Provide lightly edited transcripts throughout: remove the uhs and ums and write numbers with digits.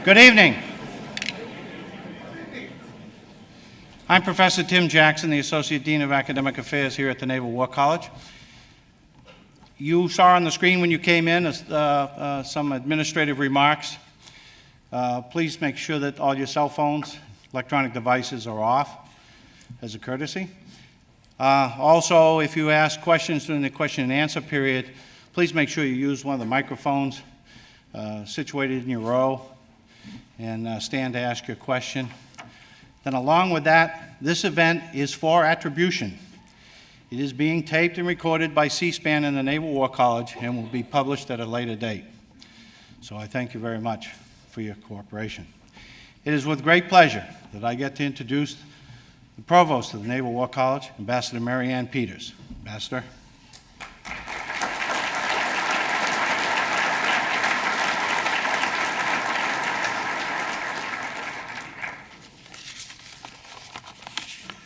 Good evening. I'm Professor Tim Jackson, the Associate Dean of Academic Affairs here at the Naval War College. You saw on the screen when you came in some administrative remarks. Please make sure that all your cell phones, electronic devices are off as a courtesy. Also, if you ask questions during the question and answer period, please make sure you use one of the microphones situated in your row and stand to ask your question. Then along with that, this event is for attribution. It is being taped and recorded by C-SPAN and the Naval War College and will be published at a later date. So I thank you very much for your cooperation. It is with great pleasure that I get to introduce the Provost of the Naval War College, Ambassador Mary Ann Peters. Ambassador.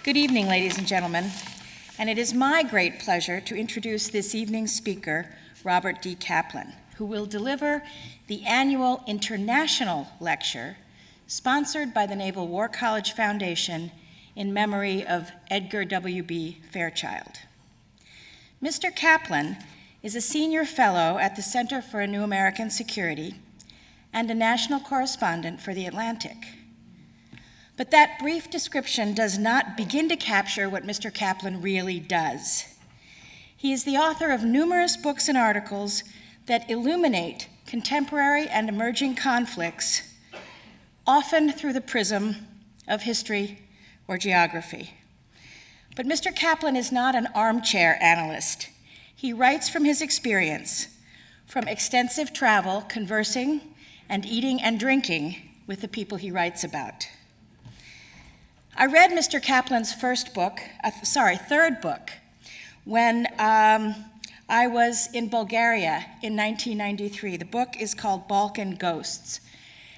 Good evening, ladies and gentlemen, and it is my great pleasure to introduce this evening's speaker, Robert D. Kaplan, who will deliver the annual International Lecture sponsored by the Naval War College Foundation in memory of Edgar W.B. Fairchild. Mr. Kaplan is a senior fellow at the Center for a New American Security and a national correspondent for The Atlantic. But that brief description does not begin to capture what Mr. Kaplan really does. He is the author of numerous books and articles that illuminate contemporary and emerging conflicts, often through the prism of history or geography. But Mr. Kaplan is not an armchair analyst. He writes from his experience, from extensive travel, conversing, and eating and drinking with the people he writes about. I read Mr. Kaplan's third book, when I was in Bulgaria in 1993. The book is called Balkan Ghosts.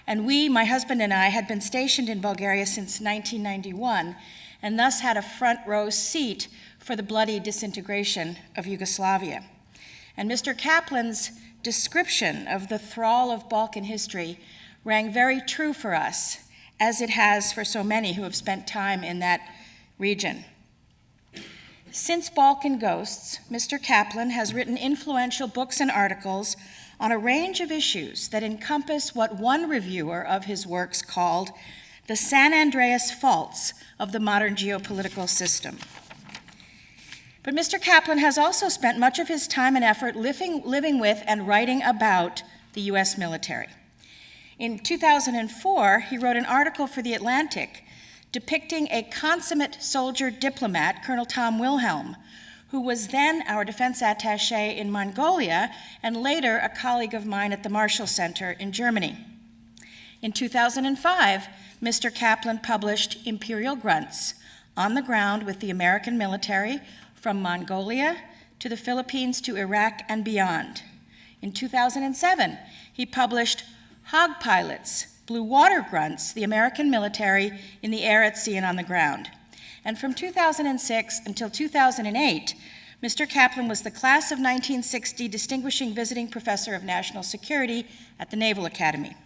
And we, my husband and I, had been stationed in Bulgaria since 1991, and thus had a front row seat for the bloody disintegration of Yugoslavia. And Mr. Kaplan's description of the thrall of Balkan history rang very true for us, as it has for so many who have spent time in that region. Since Balkan Ghosts, Mr. Kaplan has written influential books and articles on a range of issues that encompass what one reviewer of his works called the San Andreas faults of the modern geopolitical system. But Mr. Kaplan has also spent much of his time and effort living with and writing about the U.S. military. In 2004, he wrote an article for The Atlantic depicting a consummate soldier diplomat, Colonel Tom Wilhelm, who was then our defense attaché in Mongolia and later a colleague of mine at the Marshall Center in Germany. In 2005, Mr. Kaplan published Imperial Grunts, on the ground with the American military from Mongolia to the Philippines to Iraq and beyond. In 2007, he published Hog Pilots, Blue Water Grunts, the American military in the air, at sea, and on the ground. And from 2006 until 2008, Mr. Kaplan was the class of 1960 Distinguishing Visiting Professor of National Security at the Naval Academy.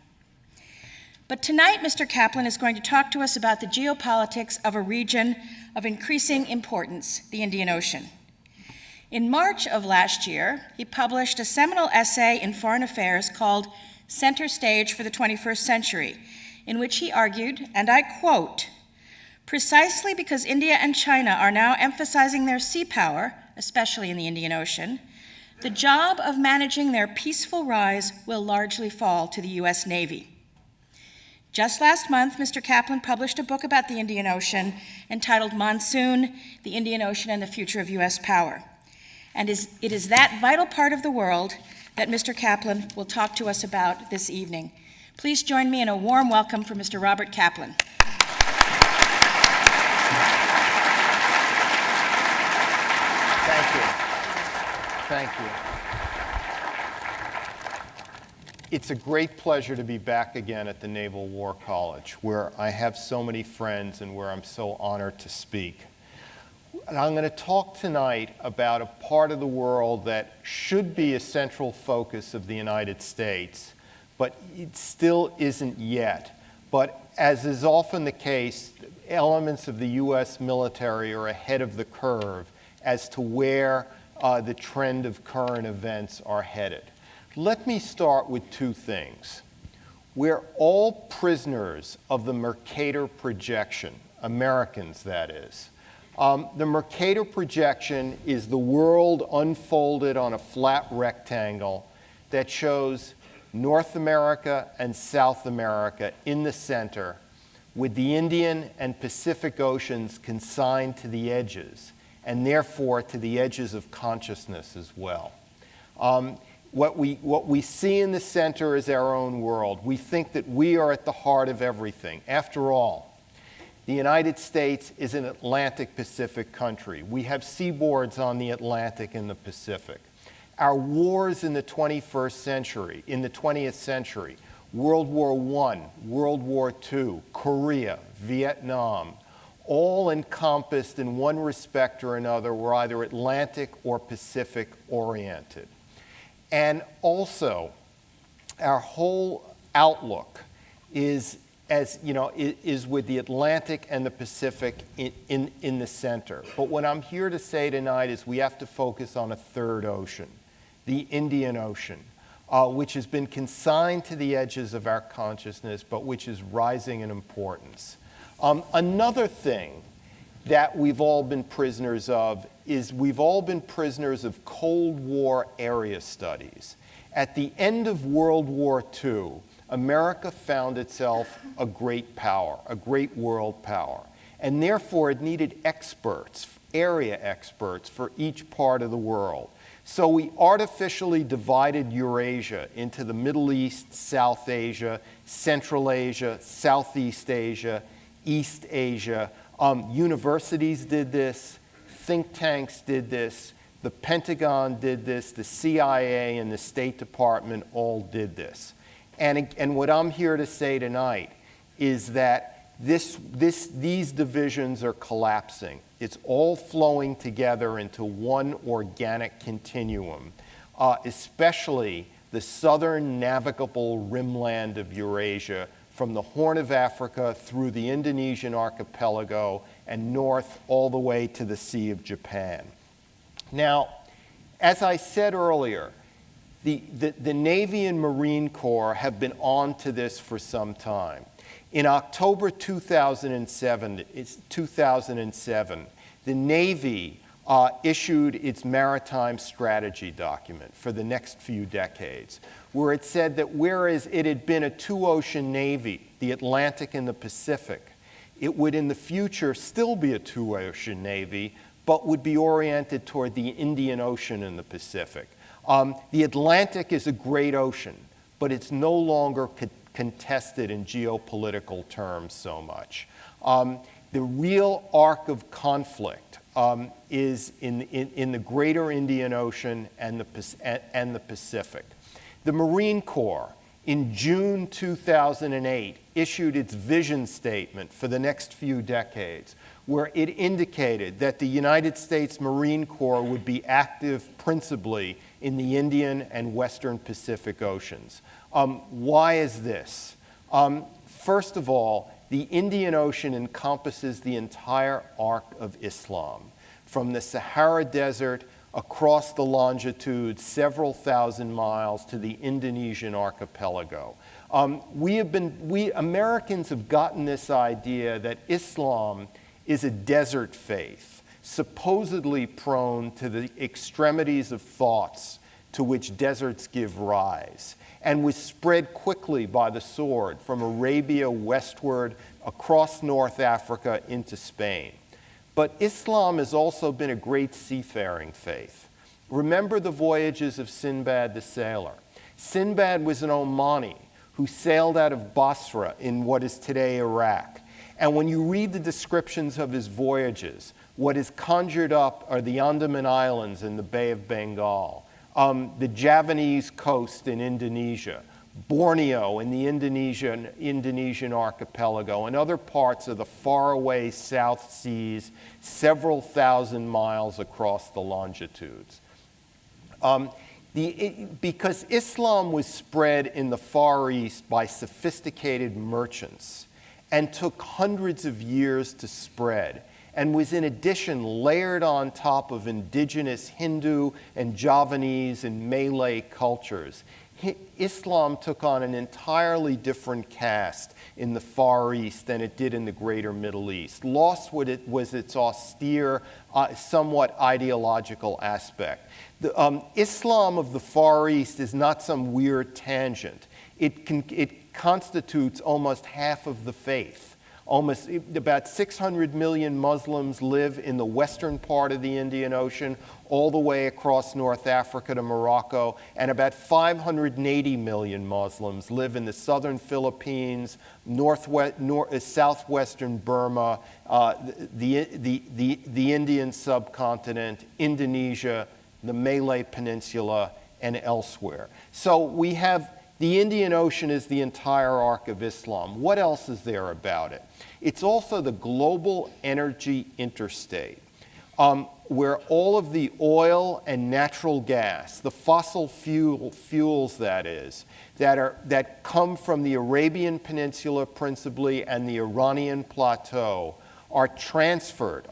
But tonight, Mr. Kaplan is going to talk to us about the geopolitics of a region of increasing importance, the Indian Ocean. In March of last year, he published a seminal essay in Foreign Affairs called Center Stage for the 21st Century, in which he argued, and I quote, "Precisely because India and China are now emphasizing their sea power, especially in the Indian Ocean, the job of managing their peaceful rise will largely fall to the U.S. Navy." Just last month, Mr. Kaplan published a book about the Indian Ocean entitled Monsoon, the Indian Ocean and the Future of U.S. Power. And it is that vital part of the world that Mr. Kaplan will talk to us about this evening. Please join me in a warm welcome for Mr. Robert Kaplan. Thank you. Thank you. It's a great pleasure to be back again at the Naval War College, where I have so many friends and where I'm so honored to speak. And I'm going to talk tonight about a part of the world that should be a central focus of the United States, but it still isn't yet. But as is often the case, elements of the U.S. military are ahead of the curve as to where the trend of current events are headed. Let me start with two things. We're all prisoners of the Mercator projection, Americans, that is. The Mercator projection is the world unfolded on a flat rectangle that shows North America and South America in the center, with the Indian and Pacific Oceans consigned to the edges, and therefore to the edges of consciousness as well. What we see in the center is our own world. We think that we are at the heart of everything. After all, the United States is an Atlantic-Pacific country. We have seaboards on the Atlantic and the Pacific. Our wars in the 21st century, in the 20th century, World War I, World War II, Korea, Vietnam, all encompassed in one respect or another were either Atlantic or Pacific oriented. And also, our whole outlook is with the Atlantic and the Pacific in the center. But what I'm here to say tonight is we have to focus on a third ocean, the Indian Ocean, which has been consigned to the edges of our consciousness, but which is rising in importance. Another thing that we've all been prisoners of is we've all been prisoners of Cold War area studies. At the end of World War II, America found itself a great power, a great world power, and therefore it needed experts, area experts for each part of the world. So we artificially divided Eurasia into the Middle East, South Asia, Central Asia, Southeast Asia, East Asia. Universities did this, think tanks did this, the Pentagon did this, the CIA and the State Department all did this. And what I'm here to say tonight is that these divisions are collapsing. It's all flowing together into one organic continuum, especially the southern navigable rimland of Eurasia, from the Horn of Africa through the Indonesian archipelago and north all the way to the Sea of Japan. Now, as I said earlier, the Navy and Marine Corps have been on to this for some time. In October 2007, the Navy issued its maritime strategy document for the next few decades, where it said that whereas it had been a two-ocean Navy, the Atlantic and the Pacific, it would in the future still be a two-ocean Navy, but would be oriented toward the Indian Ocean and the Pacific. The Atlantic is a great ocean, but it's no longer contested in geopolitical terms so much. The real arc of conflict is in the greater Indian Ocean and the Pacific. The Marine Corps, in June 2008, issued its vision statement for the next few decades, where it indicated that the United States Marine Corps would be active principally in the Indian and Western Pacific Oceans. Why is this? First of all, the Indian Ocean encompasses the entire arc of Islam, from the Sahara Desert across the longitude several thousand miles to the Indonesian archipelago. We Americans have gotten this idea that Islam is a desert faith, supposedly prone to the extremities of thoughts to which deserts give rise, and was spread quickly by the sword from Arabia westward across North Africa into Spain. But Islam has also been a great seafaring faith. Remember the voyages of Sinbad the sailor. Sinbad was an Omani who sailed out of Basra in what is today Iraq. And when you read the descriptions of his voyages, what is conjured up are the Andaman Islands in the Bay of Bengal, the Javanese coast in Indonesia, Borneo in the Indonesian archipelago, and other parts of the faraway South Seas, several thousand miles across the longitudes. Because Islam was spread in the Far East by sophisticated merchants and took hundreds of years to spread, and was in addition layered on top of indigenous Hindu and Javanese and Malay cultures. Islam took on an entirely different cast in the Far East than it did in the greater Middle East. Lost was its austere, somewhat ideological aspect. The Islam of the Far East is not some weird tangent. It constitutes almost half of the faith. About 600 million Muslims live in the western part of the Indian Ocean, all the way across North Africa to Morocco, and about 580 million Muslims live in the southern Philippines, southwestern Burma, the Indian subcontinent, Indonesia, the Malay Peninsula, and elsewhere. So we have the Indian Ocean is the entire arc of Islam. What else is there about it? It's also the global energy interstate, where all of the oil and natural gas, the fossil fuels that come from the Arabian Peninsula principally and the Iranian plateau, are transported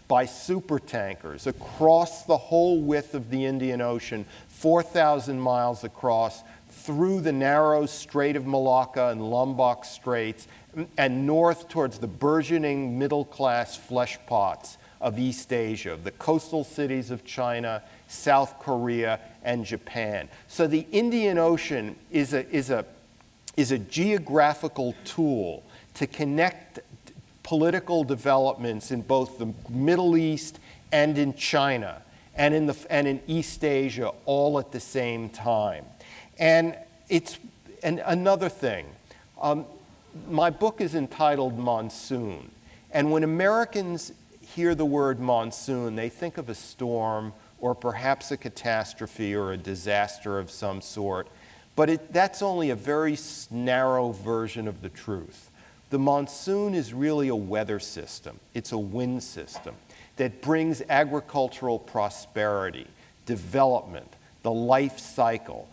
by supertankers across the whole width of the Indian Ocean, 4,000 miles across, through the narrow Strait of Malacca and Lombok Straits, and north towards the burgeoning middle-class flesh pots of East Asia, the coastal cities of China, South Korea, and Japan. So the Indian Ocean is a geographical tool to connect political developments in both the Middle East and in China and in East Asia all at the same time. And another thing, my book is entitled Monsoon. And when Americans hear the word monsoon, they think of a storm or perhaps a catastrophe or a disaster of some sort. But that's only a very narrow version of the truth. The monsoon is really a weather system. It's a wind system that brings agricultural prosperity, development, the life cycle.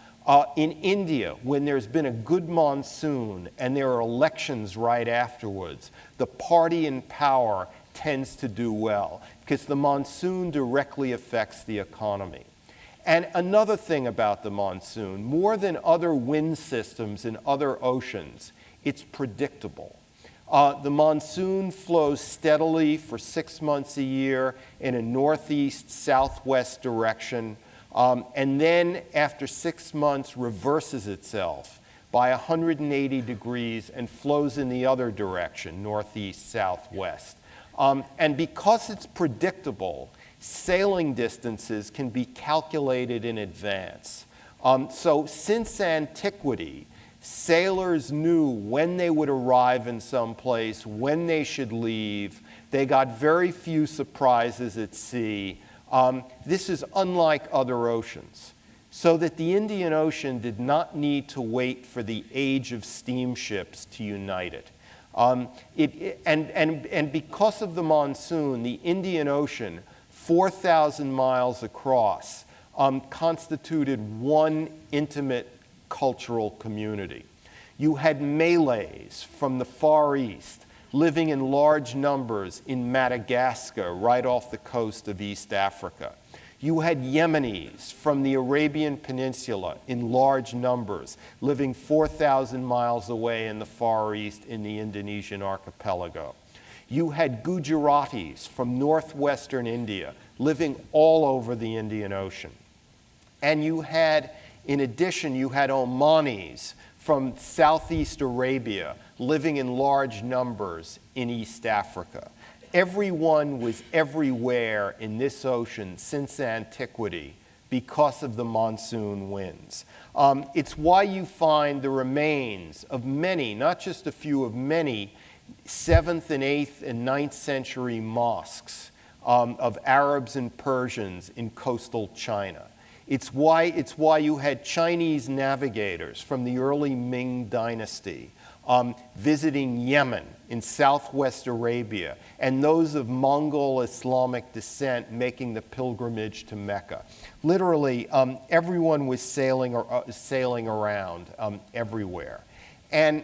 In India, when there's been a good monsoon and there are elections right afterwards, the party in power tends to do well because the monsoon directly affects the economy. And another thing about the monsoon, more than other wind systems in other oceans, it's predictable. The monsoon flows steadily for 6 months a year in a northeast-southwest direction, and then after 6 months reverses itself by 180 degrees and flows in the other direction, northeast-southwest. And because it's predictable, sailing distances can be calculated in advance. So since antiquity, sailors knew when they would arrive in some place, when they should leave. They got very few surprises at sea. This is unlike other oceans. So that the Indian Ocean did not need to wait for the age of steamships to unite it. And because of the monsoon, the Indian Ocean, 4,000 miles across, constituted one intimate cultural community. You had Malays from the Far East living in large numbers in Madagascar, right off the coast of East Africa. You had Yemenis from the Arabian Peninsula in large numbers, living 4,000 miles away in the Far East in the Indonesian archipelago. You had Gujaratis from northwestern India, living all over the Indian Ocean. And in addition, you had Omanis from southeast Arabia living in large numbers in East Africa. Everyone was everywhere in this ocean since antiquity because of the monsoon winds. It's why you find the remains of many, not just a few, of many 7th and 8th and 9th century mosques of Arabs and Persians in coastal China. It's why you had Chinese navigators from the early Ming dynasty visiting Yemen, in southwest Arabia, and those of Mongol Islamic descent making the pilgrimage to Mecca. Literally, everyone was sailing around everywhere. And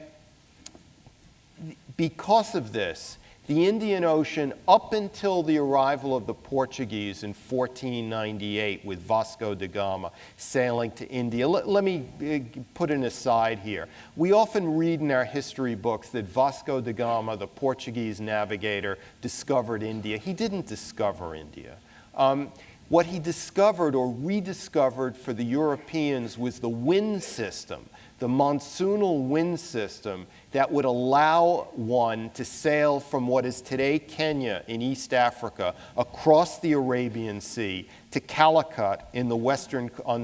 because of this, the Indian Ocean, up until the arrival of the Portuguese in 1498 with Vasco da Gama sailing to India. Let me put an aside here. We often read in our history books that Vasco da Gama, the Portuguese navigator, discovered India. He didn't discover India. What he discovered or rediscovered for the Europeans was the wind system, the monsoonal wind system that would allow one to sail from what is today Kenya in East Africa across the Arabian Sea to Calicut on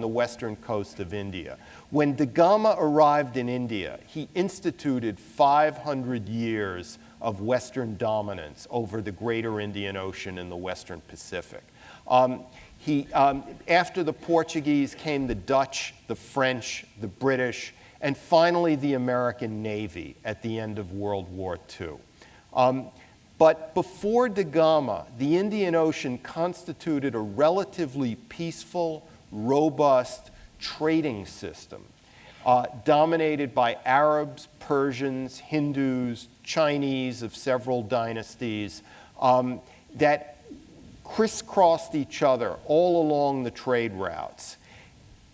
the western coast of India. When da Gama arrived in India, he instituted 500 years of Western dominance over the greater Indian Ocean and the Western Pacific. After the Portuguese came the Dutch, the French, the British, and finally the American Navy at the end of World War II. But before da Gama, the Indian Ocean constituted a relatively peaceful, robust trading system dominated by Arabs, Persians, Hindus, Chinese of several dynasties that crisscrossed each other all along the trade routes.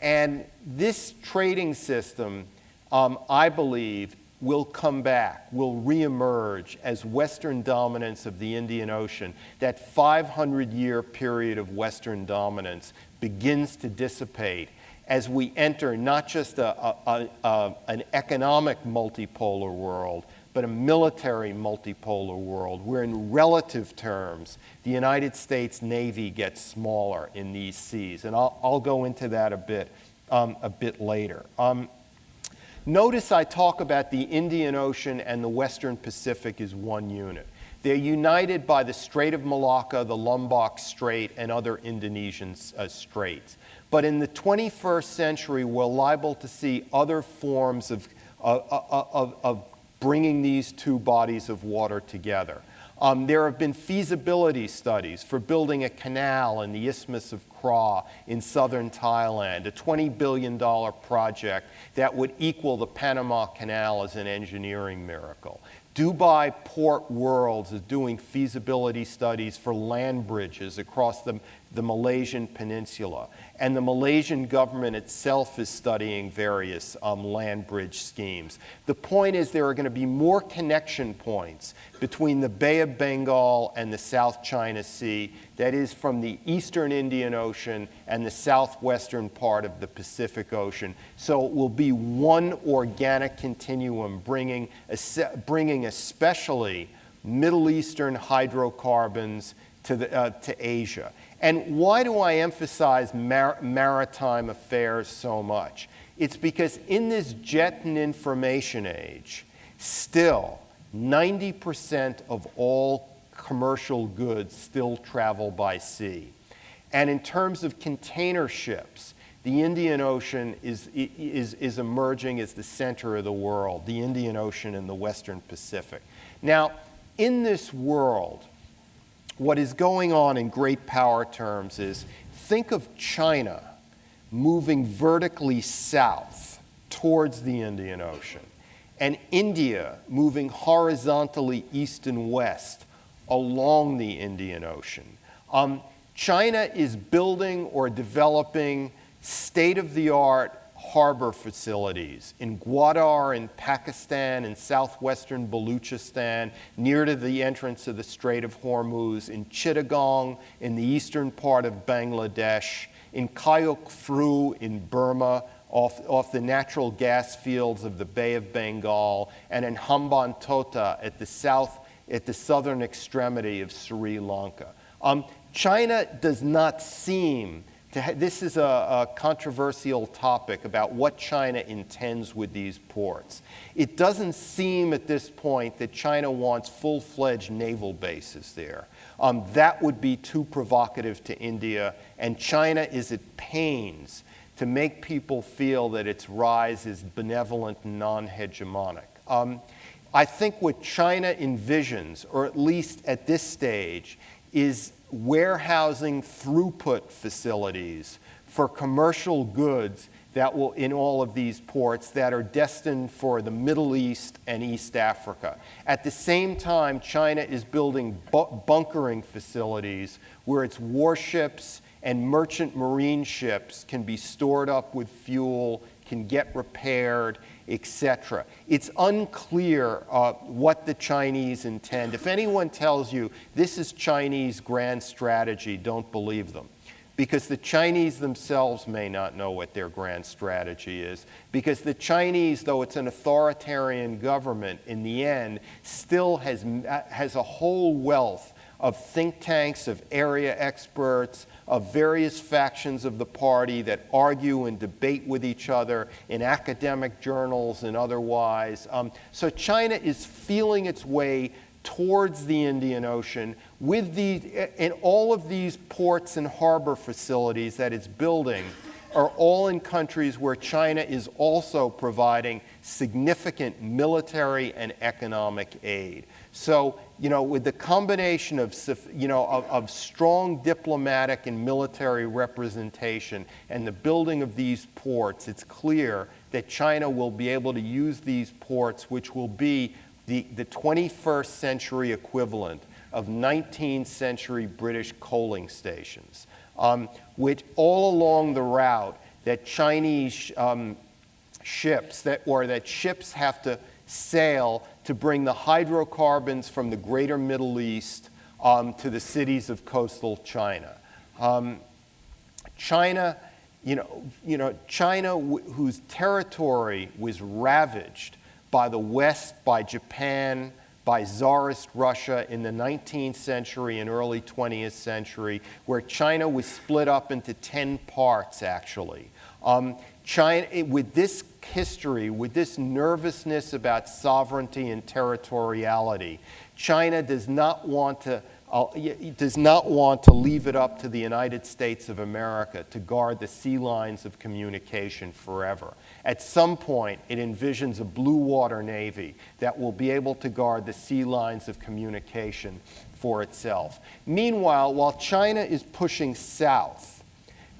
And this trading system, I believe, will come back, will reemerge as Western dominance of the Indian Ocean. That 500-year period of Western dominance begins to dissipate as we enter not just an economic multipolar world, but a military multipolar world where in relative terms, the United States Navy gets smaller in these seas. And I'll go into that a bit later. Notice I talk about the Indian Ocean and the Western Pacific as one unit. They're united by the Strait of Malacca, the Lombok Strait, and other Indonesian straits. But in the 21st century, we're liable to see other forms of bringing these two bodies of water together. There have been feasibility studies for building a canal in the Isthmus of Kra in southern Thailand, a $20 billion project that would equal the Panama Canal as an engineering miracle. Dubai Port Worlds is doing feasibility studies for land bridges across the Malaysian peninsula. And the Malaysian government itself is studying various land bridge schemes. The point is there are going to be more connection points between the Bay of Bengal and the South China Sea, that is from the eastern Indian Ocean and the southwestern part of the Pacific Ocean. So it will be one organic continuum bringing especially Middle Eastern hydrocarbons to Asia. And why do I emphasize maritime affairs so much? It's because in this jet and information age, still 90% of all commercial goods still travel by sea. And in terms of container ships, the Indian Ocean is emerging as the center of the world, the Indian Ocean and the Western Pacific. Now, in this world, what is going on in great power terms is, think of China moving vertically south towards the Indian Ocean, and India moving horizontally east and west along the Indian Ocean. China is building or developing state-of-the-art harbor facilities in Gwadar in Pakistan and southwestern Baluchistan, near to the entrance of the Strait of Hormuz, in Chittagong in the eastern part of Bangladesh, in Kayuk Phru in Burma, off the natural gas fields of the Bay of Bengal, and in Hambantota at the southern extremity of Sri Lanka. China does not seem to this is a controversial topic about what China intends with these ports. It doesn't seem at this point that China wants full-fledged naval bases there. That would be too provocative to India, and China is at pains to make people feel that its rise is benevolent and non-hegemonic. I think what China envisions, or at least at this stage, is warehousing throughput facilities for commercial goods that will, in all of these ports, that are destined for the Middle East and East Africa. At the same time, China is building bunkering facilities where its warships and merchant marine ships can be stored up with fuel, can get repaired, etc. It's unclear what the Chinese intend. If anyone tells you this is Chinese grand strategy, don't believe them. Because the Chinese themselves may not know what their grand strategy is. Because the Chinese, though it's an authoritarian government, in the end, still has a whole wealth of think tanks, of area experts, of various factions of the party that argue and debate with each other in academic journals and otherwise. So China is feeling its way towards the Indian Ocean with and all of these ports and harbor facilities that it's building are all in countries where China is also providing significant military and economic aid. So, with the combination of strong diplomatic and military representation and the building of these ports, it's clear that China will be able to use these ports, which will be the 21st century equivalent of 19th century British coaling stations, which all along the route that Chinese ships that ships have to sail to bring the hydrocarbons from the greater Middle East to the cities of coastal China. China, whose territory was ravaged by the West, by Japan, by Tsarist Russia in the 19th century and early 20th century, where China was split up into 10 parts, actually. China, with this history, with this nervousness about sovereignty and territoriality, China does not want to leave it up to the United States of America to guard the sea lines of communication forever. At some point, it envisions a blue water navy that will be able to guard the sea lines of communication for itself. Meanwhile, while China is pushing south,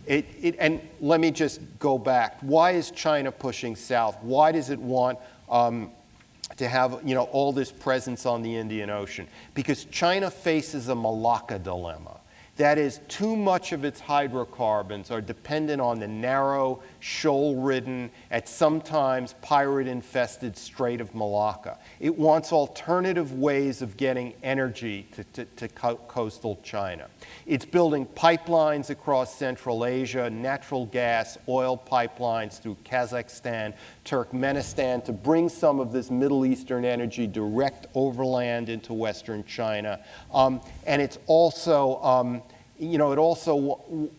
and let me just go back. Why is China pushing south? Why does it want to have all this presence on the Indian Ocean? Because China faces a Malacca dilemma. That is, too much of its hydrocarbons are dependent on the narrow, shoal-ridden, at sometimes pirate-infested Strait of Malacca. It wants alternative ways of getting energy to coastal China. It's building pipelines across Central Asia, natural gas, oil pipelines through Kazakhstan, Turkmenistan, to bring some of this Middle Eastern energy direct overland into Western China. And it's also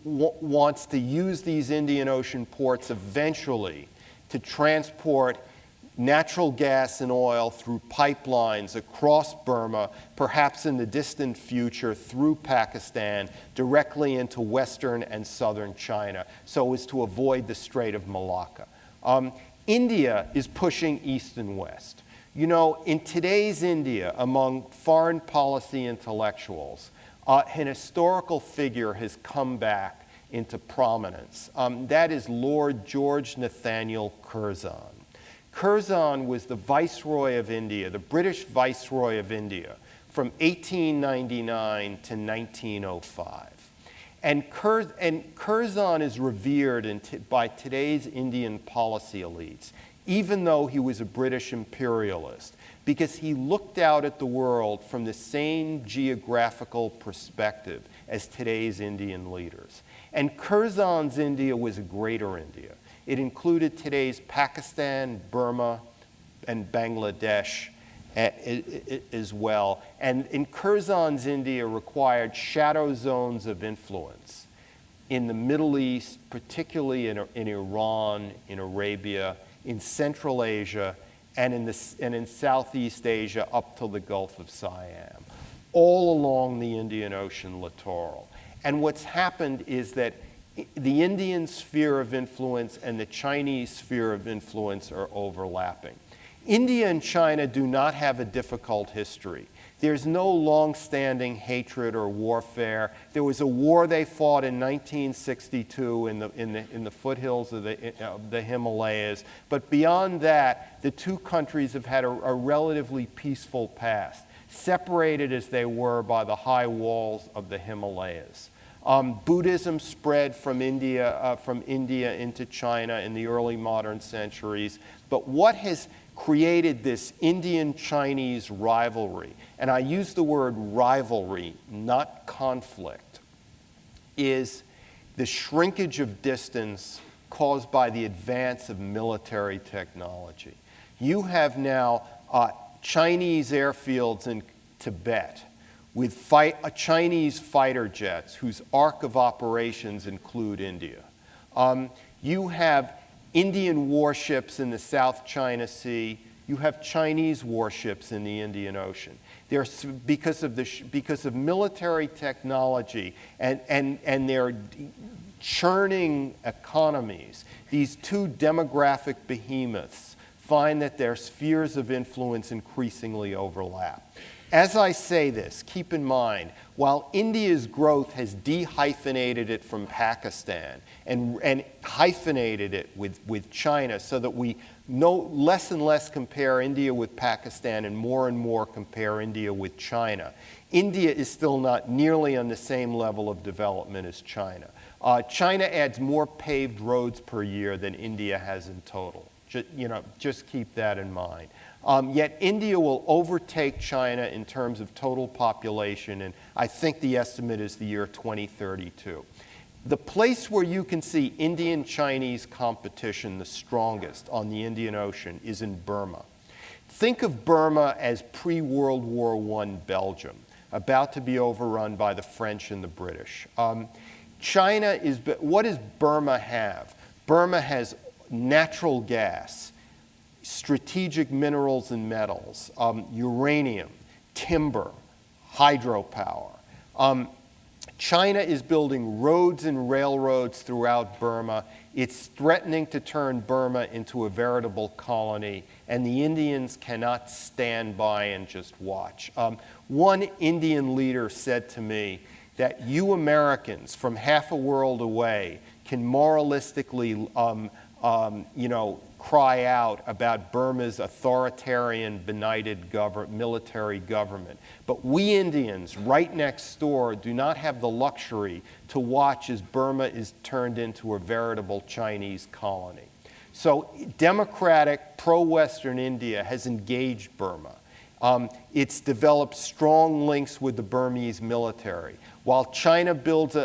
wants to use these Indian Ocean ports eventually to transport natural gas and oil through pipelines across Burma, perhaps in the distant future through Pakistan, directly into western and southern China, so as to avoid the Strait of Malacca. India is pushing east and west. In today's India, among foreign policy intellectuals, an historical figure has come back into prominence. That is Lord George Nathaniel Curzon. Curzon was the Viceroy of India, the British Viceroy of India, from 1899 to 1905. And Curzon is revered by today's Indian policy elites, even though he was a British imperialist, because he looked out at the world from the same geographical perspective as today's Indian leaders. And Curzon's India was a greater India. It included today's Pakistan, Burma, and Bangladesh as well. And in Curzon's India required shadow zones of influence in the Middle East, particularly in Iran, in Arabia, in Central Asia, and in Southeast Asia up to the Gulf of Siam, all along the Indian Ocean littoral. And what's happened is that the Indian sphere of influence and the Chinese sphere of influence are overlapping. India and China do not have a difficult history. There's no long-standing hatred or warfare. There was a war they fought in 1962 in the foothills of the Himalayas. But beyond that, the two countries have had a relatively peaceful past, separated as they were by the high walls of the Himalayas. Buddhism spread from India into China in the early modern centuries. But what has created this Indian-Chinese rivalry, and I use the word rivalry, not conflict, is the shrinkage of distance caused by the advance of military technology. You have now Chinese airfields in Tibet with Chinese fighter jets whose arc of operations include India. You have Indian warships in the South China Sea. You have Chinese warships in the Indian Ocean. There's, because of military technology and their churning economies, these two demographic behemoths find that their spheres of influence increasingly overlap. As I say this, keep in mind, while India's growth has dehyphenated it from Pakistan and hyphenated it with China so that we less and less compare India with Pakistan and more compare India with China, India is still not nearly on the same level of development as China. China adds more paved roads per year than India has in total. Just keep that in mind. Yet India will overtake China in terms of total population, and I think the estimate is the year 2032. The place where you can see Indian-Chinese competition the strongest on the Indian Ocean is in Burma. Think of Burma as pre-World War I Belgium, about to be overrun by the French and the British. What does Burma have? Burma has natural gas, strategic minerals and metals, uranium, timber, hydropower. China is building roads and railroads throughout Burma. It's threatening to turn Burma into a veritable colony, and the Indians cannot stand by and just watch. One Indian leader said to me that you Americans from half a world away can moralistically cry out about Burma's authoritarian, benighted military government. But we Indians right next door do not have the luxury to watch as Burma is turned into a veritable Chinese colony. So democratic, pro-Western India has engaged Burma. It's developed strong links with the Burmese military. While China builds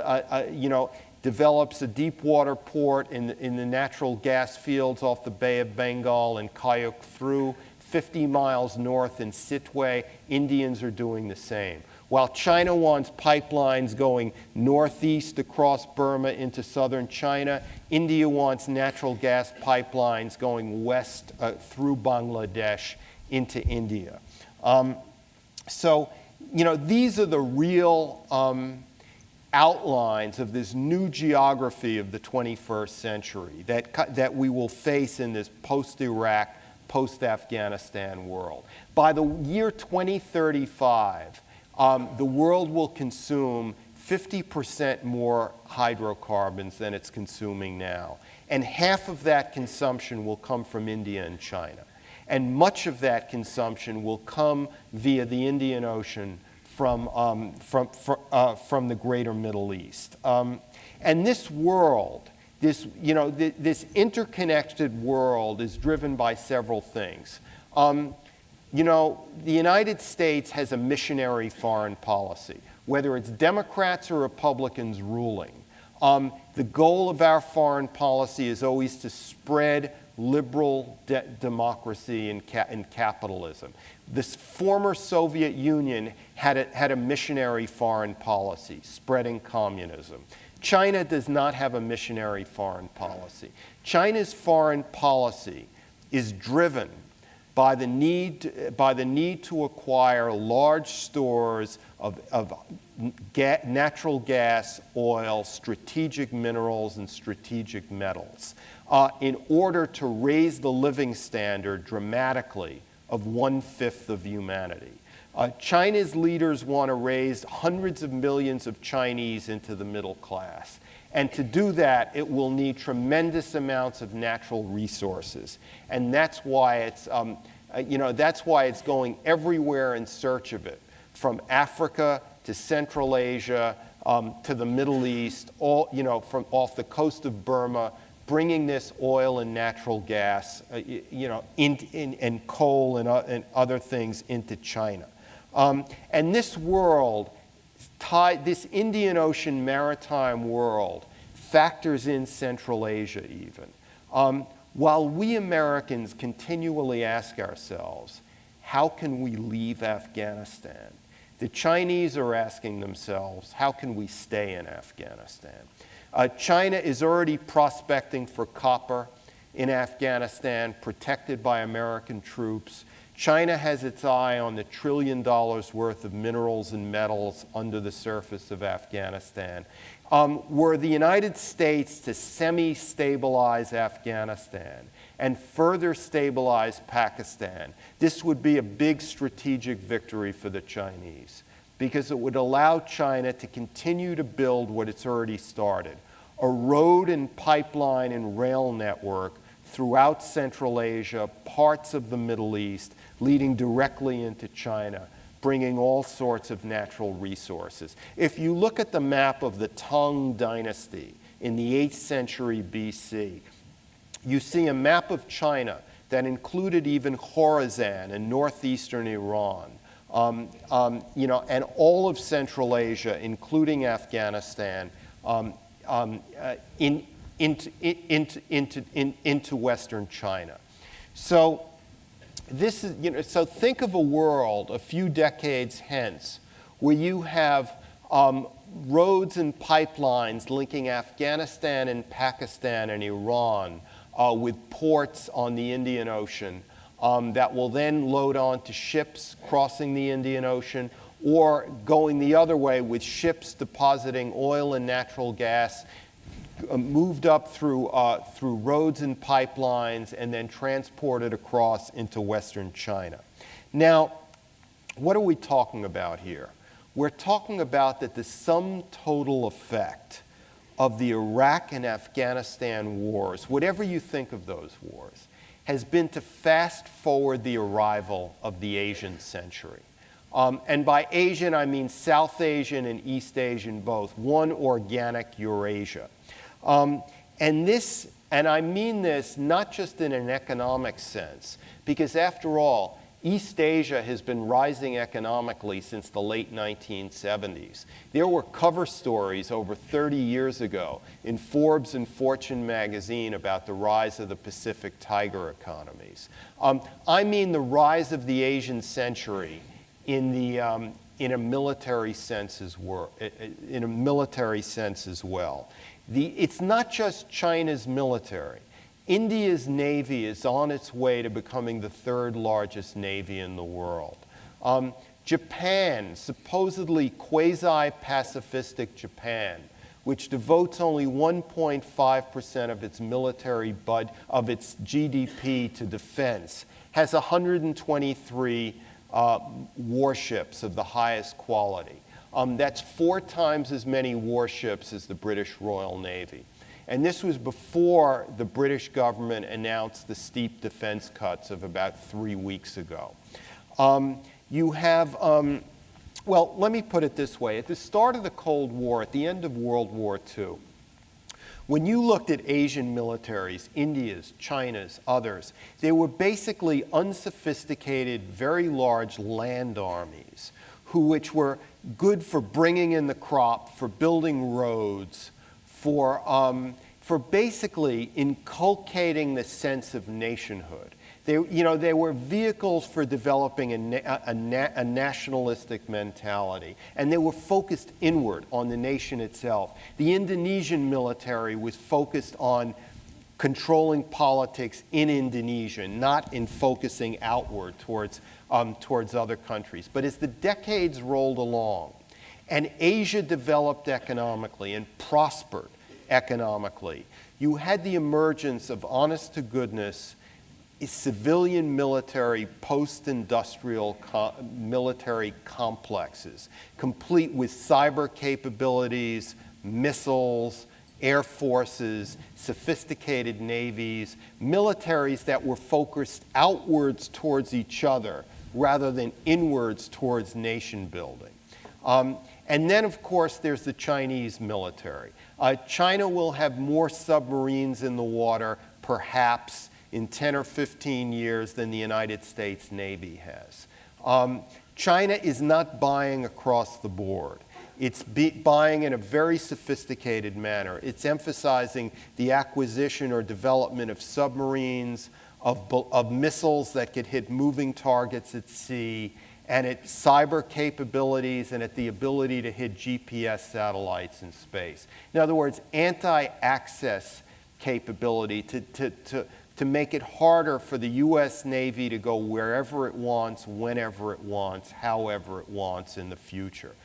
develops a deep water port in the natural gas fields off the Bay of Bengal and Kayuk through 50 miles north in Sitwe, Indians are doing the same. While China wants pipelines going northeast across Burma into southern China, India wants natural gas pipelines going west through Bangladesh into India. These are the real outlines of this new geography of the 21st century that we will face in this post-Iraq, post-Afghanistan world. By the year 2035, the world will consume 50% more hydrocarbons than it's consuming now. And half of that consumption will come from India and China. And much of that consumption will come via the Indian Ocean from the greater Middle East. And this world, this interconnected world is driven by several things. The United States has a missionary foreign policy, whether it's Democrats or Republicans ruling. The goal of our foreign policy is always to spread liberal democracy and capitalism. This former Soviet Union had a missionary foreign policy, spreading communism. China does not have a missionary foreign policy. China's foreign policy is driven by the need to acquire large stores of natural gas, oil, strategic minerals, and strategic metals. in order to raise the living standard dramatically of 1/5 of humanity. China's leaders want to raise hundreds of millions of Chinese into the middle class. And to do that, it will need tremendous amounts of natural resources. And that's why it's going everywhere in search of it, from Africa to Central Asia to the Middle East, from off the coast of Burma, bringing this oil and natural gas, and coal and other things into China. And this world, this Indian Ocean maritime world, factors in Central Asia even. While we Americans continually ask ourselves, how can we leave Afghanistan? The Chinese are asking themselves, how can we stay in Afghanistan? China is already prospecting for copper in Afghanistan, protected by American troops. China has its eye on the $1 trillion worth of minerals and metals under the surface of Afghanistan. Were the United States to semi-stabilize Afghanistan and further stabilize Pakistan, this would be a big strategic victory for the Chinese, because it would allow China to continue to build what it's already started, a road and pipeline and rail network throughout Central Asia, parts of the Middle East, leading directly into China, bringing all sorts of natural resources. If you look at the map of the Tang dynasty in the 8th century BC, you see a map of China that included even Khorasan and northeastern Iran, and all of Central Asia, including Afghanistan, into Western China. So this is, so think of a world a few decades hence where you have roads and pipelines linking Afghanistan and Pakistan and Iran with ports on the Indian Ocean that will then load onto ships crossing the Indian Ocean, or going the other way with ships depositing oil and natural gas moved up through roads and pipelines and then transported across into Western China. Now, what are we talking about here? We're talking about that the sum total effect of the Iraq and Afghanistan wars, whatever you think of those wars, has been to fast forward the arrival of the Asian century. And by Asian, I mean South Asian and East Asian both, one organic Eurasia. And I mean this not just in an economic sense, because after all, East Asia has been rising economically since the late 1970s. There were cover stories over 30 years ago in Forbes and Fortune magazine about the rise of the Pacific Tiger economies. I mean the rise of the Asian century in a military sense as well. It's not just China's military. India's navy is on its way to becoming the 3rd largest navy in the world. Japan, supposedly quasi-pacifistic Japan, which devotes only 1.5% of its of its GDP to defense, has 123 warships of the highest quality. That's 4 times as many warships as the British Royal Navy. And this was before the British government announced the steep defense cuts of about 3 weeks ago. You have, well, let me put it this way. At the start of the Cold War, at the end of World War II, when you looked at Asian militaries, India's, China's, others, they were basically unsophisticated, very large land armies, which were good for bringing in the crop, for building roads, for basically inculcating the sense of nationhood. They were vehicles for developing a nationalistic mentality, and they were focused inward on the nation itself. The Indonesian military was focused on controlling politics in Indonesia, not in focusing outward towards other countries. But as the decades rolled along, and Asia developed economically and prospered economically, you had the emergence of honest-to-goodness civilian military, post-industrial military complexes, complete with cyber capabilities, missiles, air forces, sophisticated navies, militaries that were focused outwards towards each other rather than inwards towards nation building. And then, of course, there's the Chinese military. China will have more submarines in the water, perhaps, in 10 or 15 years than the United States Navy has. China is not buying across the board. It's buying in a very sophisticated manner. It's emphasizing the acquisition or development of submarines, of missiles that could hit moving targets at sea, and its cyber capabilities, and at the ability to hit GPS satellites in space. In other words, anti-access capability to make it harder for the U.S. Navy to go wherever it wants, whenever it wants, however it wants in the future.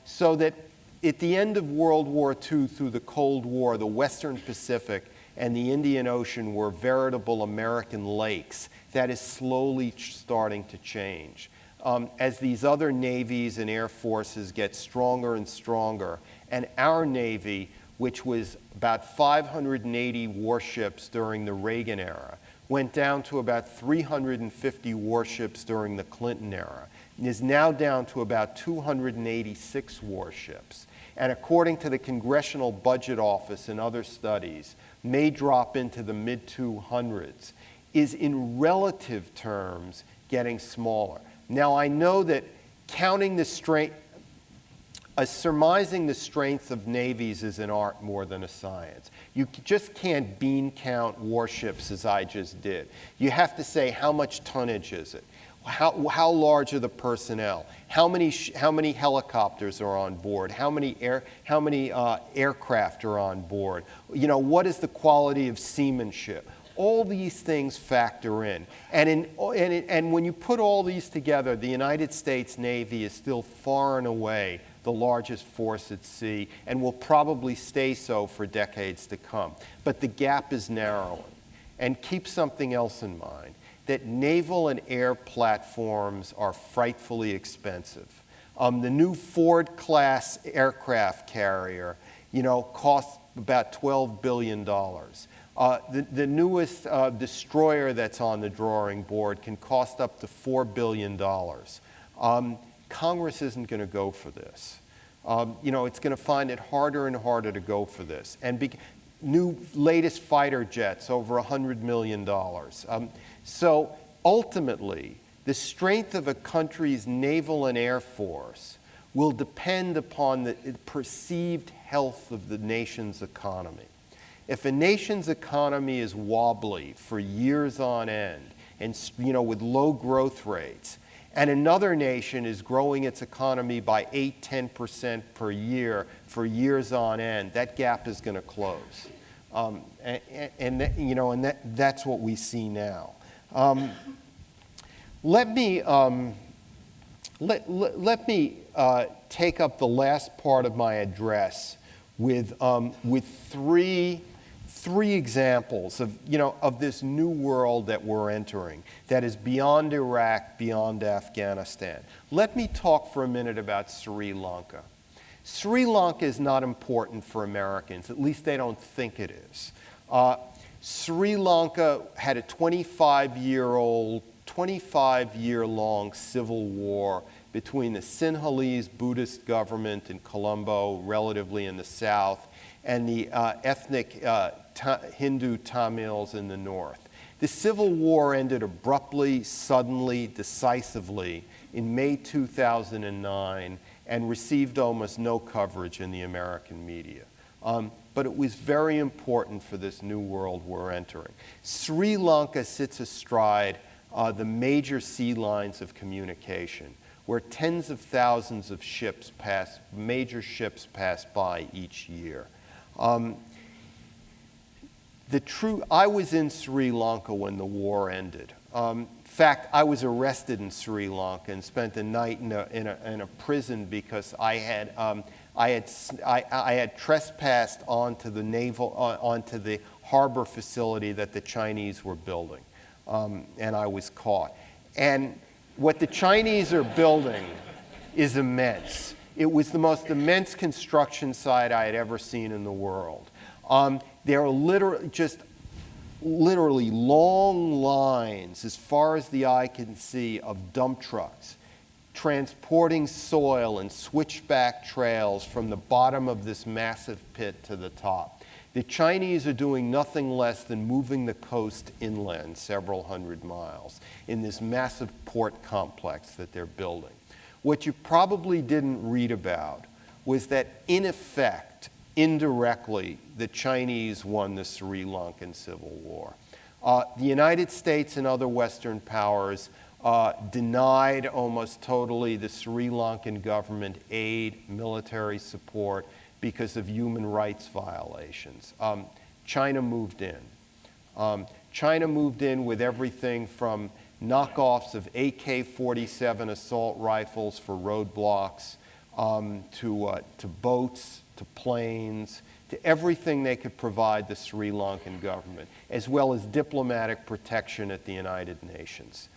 So that at the end of World War II, through the Cold War, the Western Pacific and the Indian Ocean were veritable American lakes. That is slowly starting to change. As these other navies and air forces get stronger and stronger, and our Navy, which was about 580 warships during the Reagan era, went down to about 350 warships during the Clinton era, and is now down to about 286 warships. And according to the Congressional Budget Office and other studies, may drop into the mid-200s, is in relative terms getting smaller. Now, I know that counting the strength, surmising the strength of navies is an art more than a science. You just can't bean count warships as I just did. You have to say, how much tonnage is it? How large are the personnel? How many helicopters are on board? How many aircraft are on board? You know, what is the quality of seamanship? All these things factor in. And when you put all these together, the United States Navy is still far and away the largest force at sea, and will probably stay so for decades to come. But the gap is narrowing. And keep something else in mind, that naval and air platforms are frightfully expensive. The new Ford-class aircraft carrier, costs about $12 billion. The newest destroyer that's on the drawing board can cost up to $4 billion. Congress isn't going to go for this. It's going to find it harder and harder to go for this. And new latest fighter jets, over $100 million. So ultimately, the strength of a country's naval and air force will depend upon the perceived health of the nation's economy. If a nation's economy is wobbly for years on end, and with low growth rates, and another nation is growing its economy by 8–10% per year for years on end, that gap is going to close. That's what we see now. Let me take up the last part of my address with three examples of this new world that we're entering that is beyond Iraq, beyond Afghanistan. Let me talk for a minute about Sri Lanka. Sri Lanka is not important for Americans, at least they don't think it is. Sri Lanka had a 25-year-long civil war between the Sinhalese Buddhist government in Colombo, relatively in the south, and the ethnic Hindu Tamils in the north. The civil war ended abruptly, suddenly, decisively in May 2009 and received almost no coverage in the American media. But it was very important for this new world we're entering. Sri Lanka sits astride the major sea lines of communication, where tens of thousands of major ships pass by each year. I was in Sri Lanka when the war ended. In fact, I was arrested in Sri Lanka and spent the night in a prison because I I had trespassed onto the harbor facility that the Chinese were building, and I was caught. And what the Chinese are building is immense. It was the most immense construction site I had ever seen in the world. There are literally long lines as far as the eye can see of dump trucks transporting soil and switchback trails from the bottom of this massive pit to the top. The Chinese are doing nothing less than moving the coast inland several hundred miles in this massive port complex that they're building. What you probably didn't read about was that, in effect, indirectly, the Chinese won the Sri Lankan Civil War. The United States and other Western powers denied almost totally the Sri Lankan government aid, military support, because of human rights violations. China moved in. China moved in with everything from knockoffs of AK-47 assault rifles for roadblocks, to boats, to planes, to everything they could provide the Sri Lankan government, as well as diplomatic protection at the United Nations.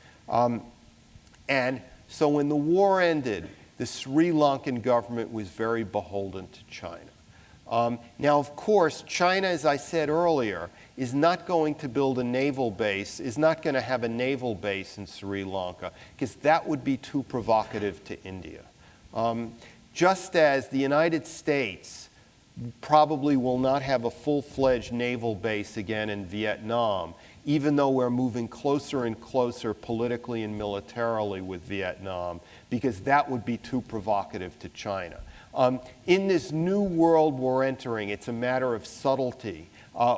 And so when the war ended, the Sri Lankan government was very beholden to China. Now, of course, China, as I said earlier, is not going to build a naval base, is not going to have a naval base in Sri Lanka, because that would be too provocative to India. Just as the United States probably will not have a full-fledged naval base again in Vietnam, even though we're moving closer and closer politically and militarily with Vietnam, because that would be too provocative to China. In this new world we're entering, it's a matter of subtlety,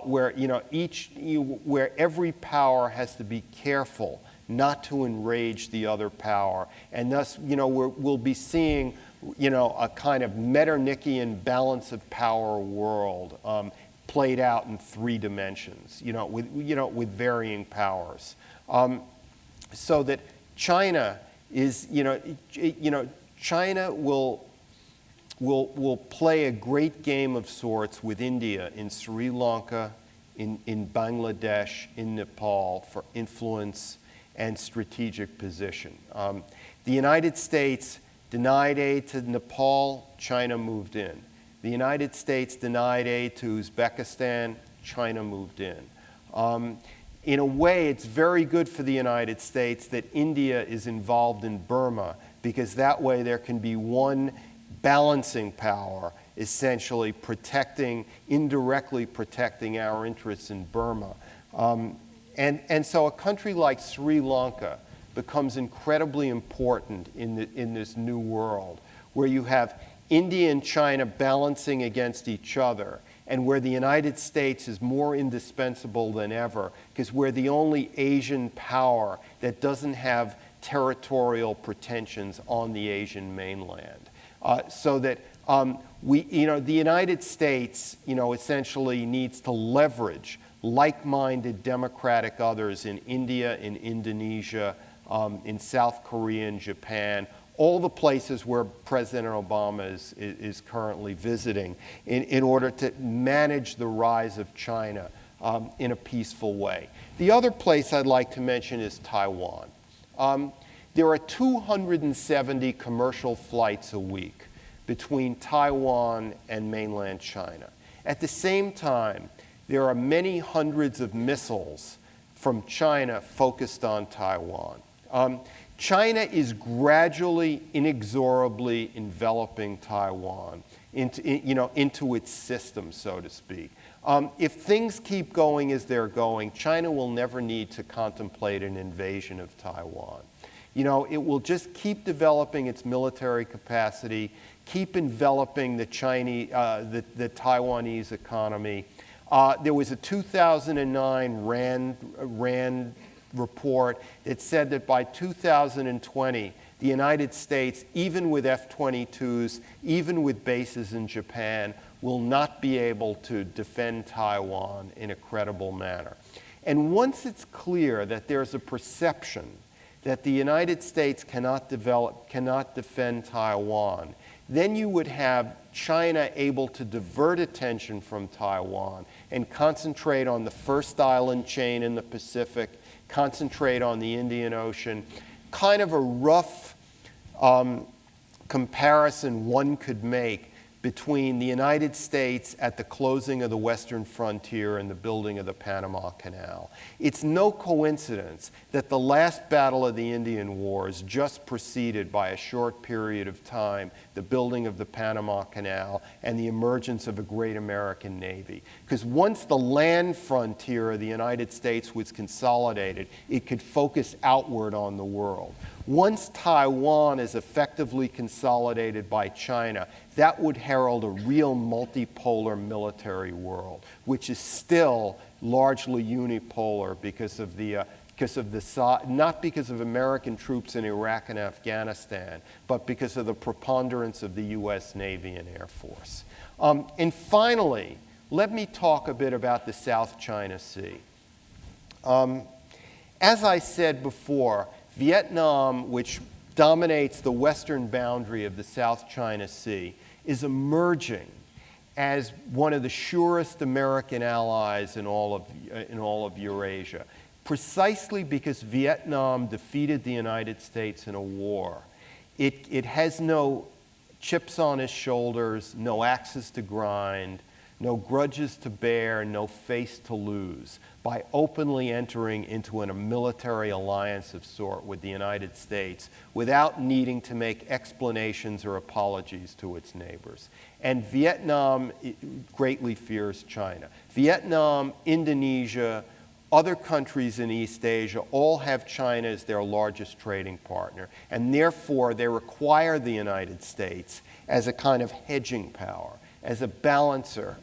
where where every power has to be careful not to enrage the other power, and thus, we'll be seeing, a kind of Metternickian balance of power world played out in 3 dimensions, with varying powers, so that China is, China will play a great game of sorts with India in Sri Lanka, in Bangladesh, in Nepal, for influence and strategic position. The United States denied aid to Nepal, China moved in. The United States denied aid to Uzbekistan, China moved in. In a way, it's very good for the United States that India is involved in Burma, because that way there can be one balancing power, essentially indirectly protecting our interests in Burma. And so a country like Sri Lanka becomes incredibly important in this new world, where you have India and China balancing against each other, and where the United States is more indispensable than ever, because we're the only Asian power that doesn't have territorial pretensions on the Asian mainland. So that the United States, essentially needs to leverage like-minded democratic others in India, in Indonesia, in South Korea and Japan, all the places where President Obama is currently visiting, in order to manage the rise of China in a peaceful way. The other place I'd like to mention is Taiwan. There are 270 commercial flights a week between Taiwan and mainland China. At the same time, there are many hundreds of missiles from China focused on Taiwan. China is gradually, inexorably enveloping Taiwan into its system, so to speak. If things keep going as they're going, China will never need to contemplate an invasion of Taiwan. It will just keep developing its military capacity, keep enveloping the Taiwanese economy. There was a 2009 RAND report that said that by 2020, the United States, even with F-22s, even with bases in Japan, will not be able to defend Taiwan in a credible manner. And once it's clear that there's a perception that the United States cannot defend Taiwan, then you would have China able to divert attention from Taiwan and concentrate on the first island chain in the Pacific, concentrate on the Indian Ocean. Kind of a rough comparison one could make between the United States at the closing of the western frontier and the building of the Panama Canal. It's no coincidence that the last battle of the Indian Wars just preceded by a short period of time the building of the Panama Canal and the emergence of a great American Navy. Because once the land frontier of the United States was consolidated, it could focus outward on the world. Once Taiwan is effectively consolidated by China, that would herald a real multipolar military world, which is still largely unipolar because of the not because of American troops in Iraq and Afghanistan, but because of the preponderance of the U.S. Navy and Air Force. And finally, let me talk a bit about the South China Sea. As I said before, Vietnam, which dominates the western boundary of the South China Sea, is emerging as one of the surest American allies in all of Eurasia, precisely because Vietnam defeated the United States in a war. It has no chips on its shoulders, no axes to grind, no grudges to bear, no face to lose, by openly entering into a military alliance of sort with the United States without needing to make explanations or apologies to its neighbors. And Vietnam greatly fears China. Vietnam, Indonesia, other countries in East Asia all have China as their largest trading partner, and therefore they require the United States as a kind of hedging power, as a balancer,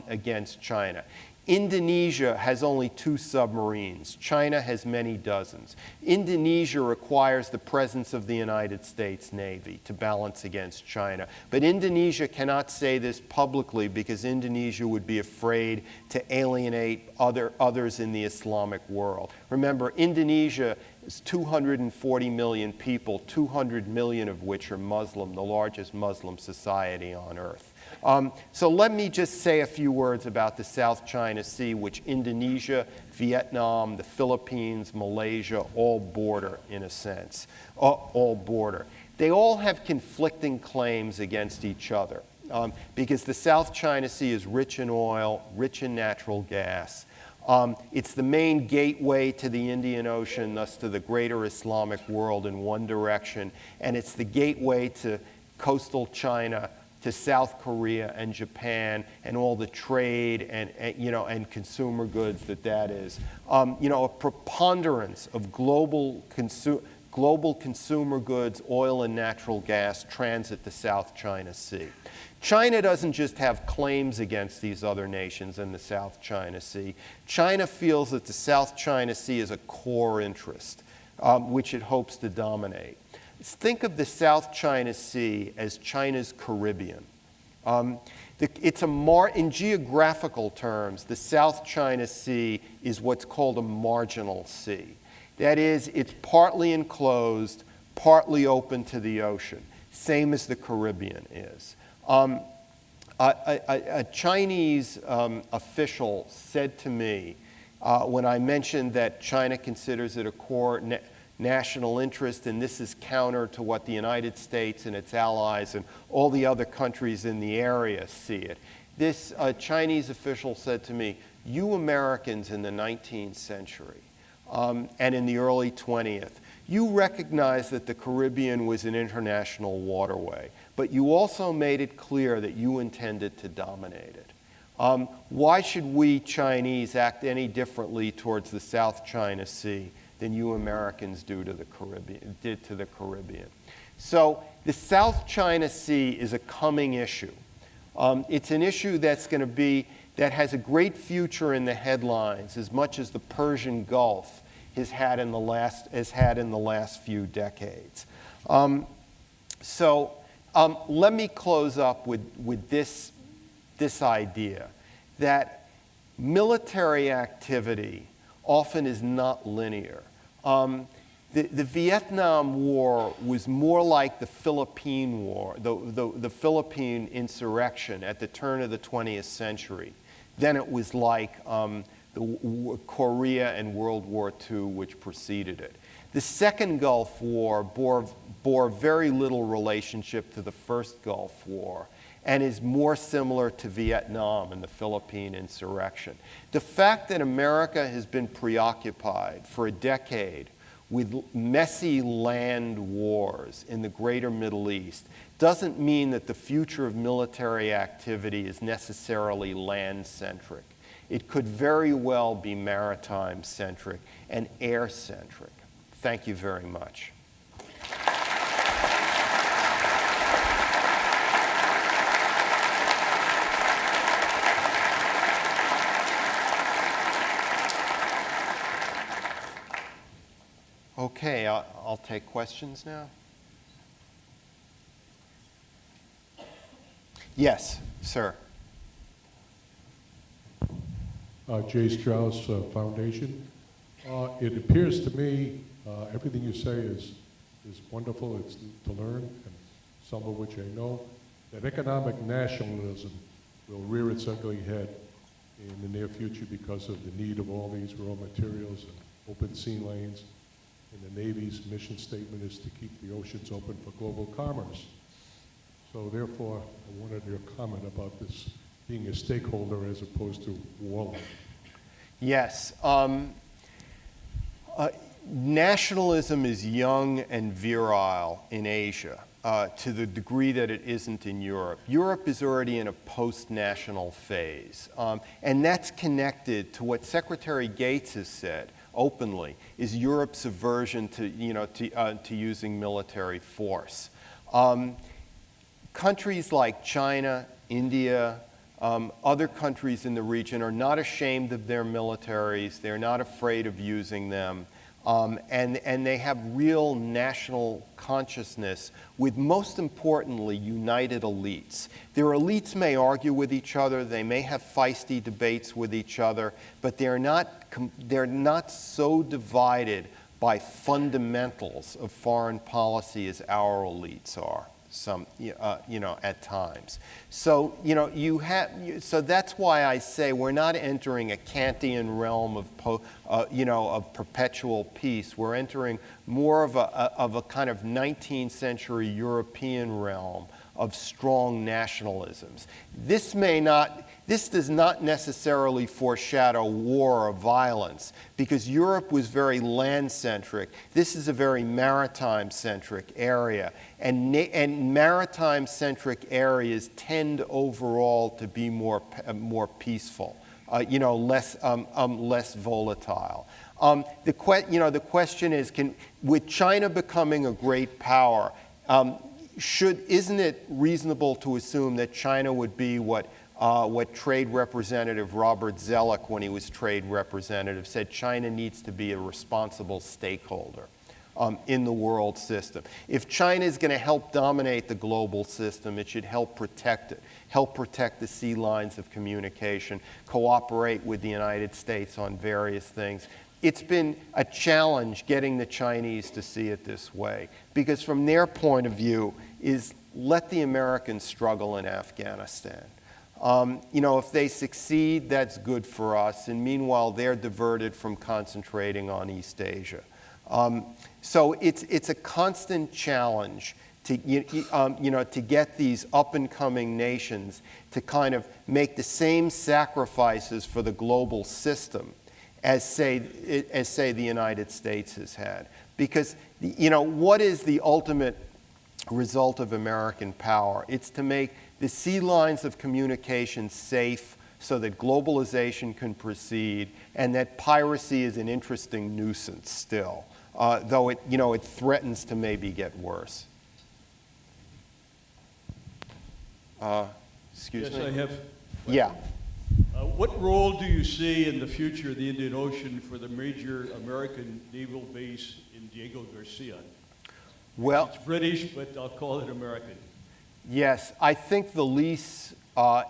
against China. Indonesia has only 2 submarines. China has many dozens. Indonesia requires the presence of the United States Navy to balance against China. But Indonesia cannot say this publicly because Indonesia would be afraid to alienate others in the Islamic world. Remember, Indonesia is 240 million people, 200 million of which are Muslim, the largest Muslim society on earth. So let me just say a few words about the South China Sea, which Indonesia, Vietnam, the Philippines, Malaysia all border, in a sense, all border. They all have conflicting claims against each other because the South China Sea is rich in oil, rich in natural gas. It's the main gateway to the Indian Ocean, thus to the greater Islamic world in one direction, and it's the gateway to coastal China, to South Korea and Japan and all the trade and consumer goods that is. A preponderance of global consumer goods, oil and natural gas transit the South China Sea. China doesn't just have claims against these other nations in the South China Sea. China feels that the South China Sea is a core interest, which it hopes to dominate. Think of the South China Sea as China's Caribbean. In geographical terms, the South China Sea is what's called a marginal sea. That is, it's partly enclosed, partly open to the ocean, same as the Caribbean is. A Chinese official said to me when I mentioned that China considers it a core national interest, and this is counter to what the United States and its allies and all the other countries in the area see it. This Chinese official said to me, you Americans in the 19th century and in the early 20th, you recognized that the Caribbean was an international waterway, but you also made it clear that you intended to dominate it. Why should we Chinese act any differently towards the South China Sea than you Americans did to the Caribbean? So the South China Sea is a coming issue. It's an issue that has a great future in the headlines, as much as the Persian Gulf has had in the last few decades. Let me close up with this idea that military activity often is not linear. The Vietnam War was more like the Philippine War, the Philippine insurrection at the turn of the 20th century than it was like Korea and World War II, which preceded it. The Second Gulf War bore very little relationship to the First Gulf War and is more similar to Vietnam and the Philippine insurrection. The fact that America has been preoccupied for a decade with messy land wars in the greater Middle East doesn't mean that the future of military activity is necessarily land-centric. It could very well be maritime-centric and air-centric. Thank you very much. Okay, I'll take questions now. Yes, sir. J. Strauss Foundation. It appears to me everything you say is wonderful. It's to learn, and some of which I know, that economic nationalism will rear its ugly head in the near future because of the need of all these raw materials and open sea lanes. And the Navy's mission statement is to keep the oceans open for global commerce. So therefore, I wanted your comment about this being a stakeholder as opposed to warlord. Yes. Nationalism is young and virile in Asia to the degree that it isn't in Europe. Europe is already in a post-national phase. And that's connected to what Secretary Gates has said openly, is Europe's aversion to using military force. Countries like China, India, other countries in the region are not ashamed of their militaries. They're not afraid of using them. And they have real national consciousness with, most importantly, united elites. Their elites may argue with each other, they may have feisty debates with each other, but they're not so divided by fundamentals of foreign policy as our elites are. At times. So, so that's why I say we're not entering a Kantian realm of perpetual peace. We're entering more of a kind of 19th century European realm of strong nationalisms. This does not necessarily foreshadow war or violence, because Europe was very land-centric. This is a very maritime-centric area, and maritime-centric areas tend overall to be more peaceful, less volatile. The question is, with China becoming a great power, isn't it reasonable to assume that China would be what Trade Representative Robert Zellick, when he was Trade Representative, said China needs to be a responsible stakeholder in the world system. If China is going to help dominate the global system, it should help protect it, help protect the sea lines of communication, cooperate with the United States on various things. It's been a challenge getting the Chinese to see it this way, because from their point of view is let the Americans struggle in Afghanistan. If they succeed, that's good for us, and meanwhile they're diverted from concentrating on East Asia. So it's a constant challenge to get these up-and-coming nations to kind of make the same sacrifices for the global system as say the United States has had. Because what is the ultimate result of American power? It's to make the sea lines of communication safe so that globalization can proceed, and that piracy is an interesting nuisance still, though it threatens to maybe get worse. Excuse me? Yes, I have. Yeah. What role do you see in the future of the Indian Ocean for the major American naval base in Diego Garcia? Well, It's British, but I'll call it American. yes, I think the lease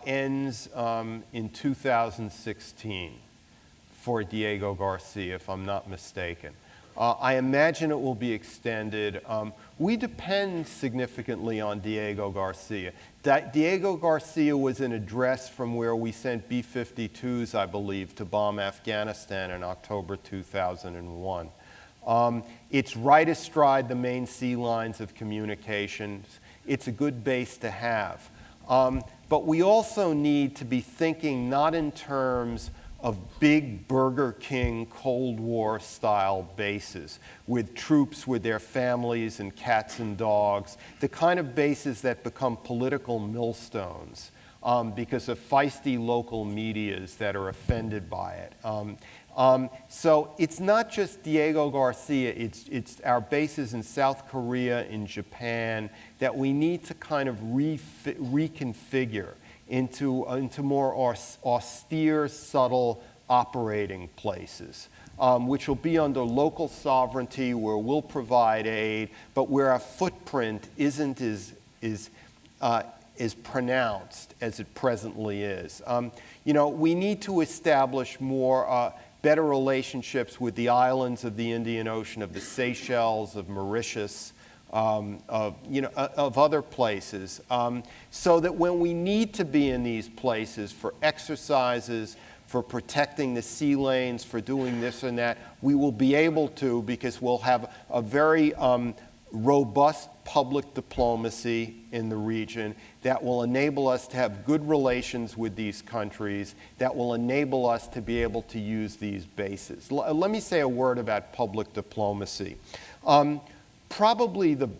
ends in 2016 for Diego Garcia, if I'm not mistaken. I imagine it will be extended. We depend significantly on Diego Garcia. Diego Garcia was an address from where we sent B-52s, I believe, to bomb Afghanistan in October 2001. It's right astride the main sea lines of communications. It's a good base to have. But we also need to be thinking not in terms of big Burger King Cold War style bases with troops with their families and cats and dogs, the kind of bases that become political millstones because of feisty local medias that are offended by it. So it's not just Diego Garcia, it's our bases in South Korea, in Japan, that we need to kind of reconfigure into more austere, subtle operating places, which will be under local sovereignty, where we'll provide aid, but where our footprint isn't as pronounced as it presently is. We need to establish more better relationships with the islands of the Indian Ocean, of the Seychelles, of Mauritius, of other places, so that when we need to be in these places for exercises, for protecting the sea lanes, for doing this and that, we will be able to, because we'll have a very robust public diplomacy in the region that will enable us to have good relations with these countries, that will enable us to be able to use these bases. Let me say a word about public diplomacy. Probably the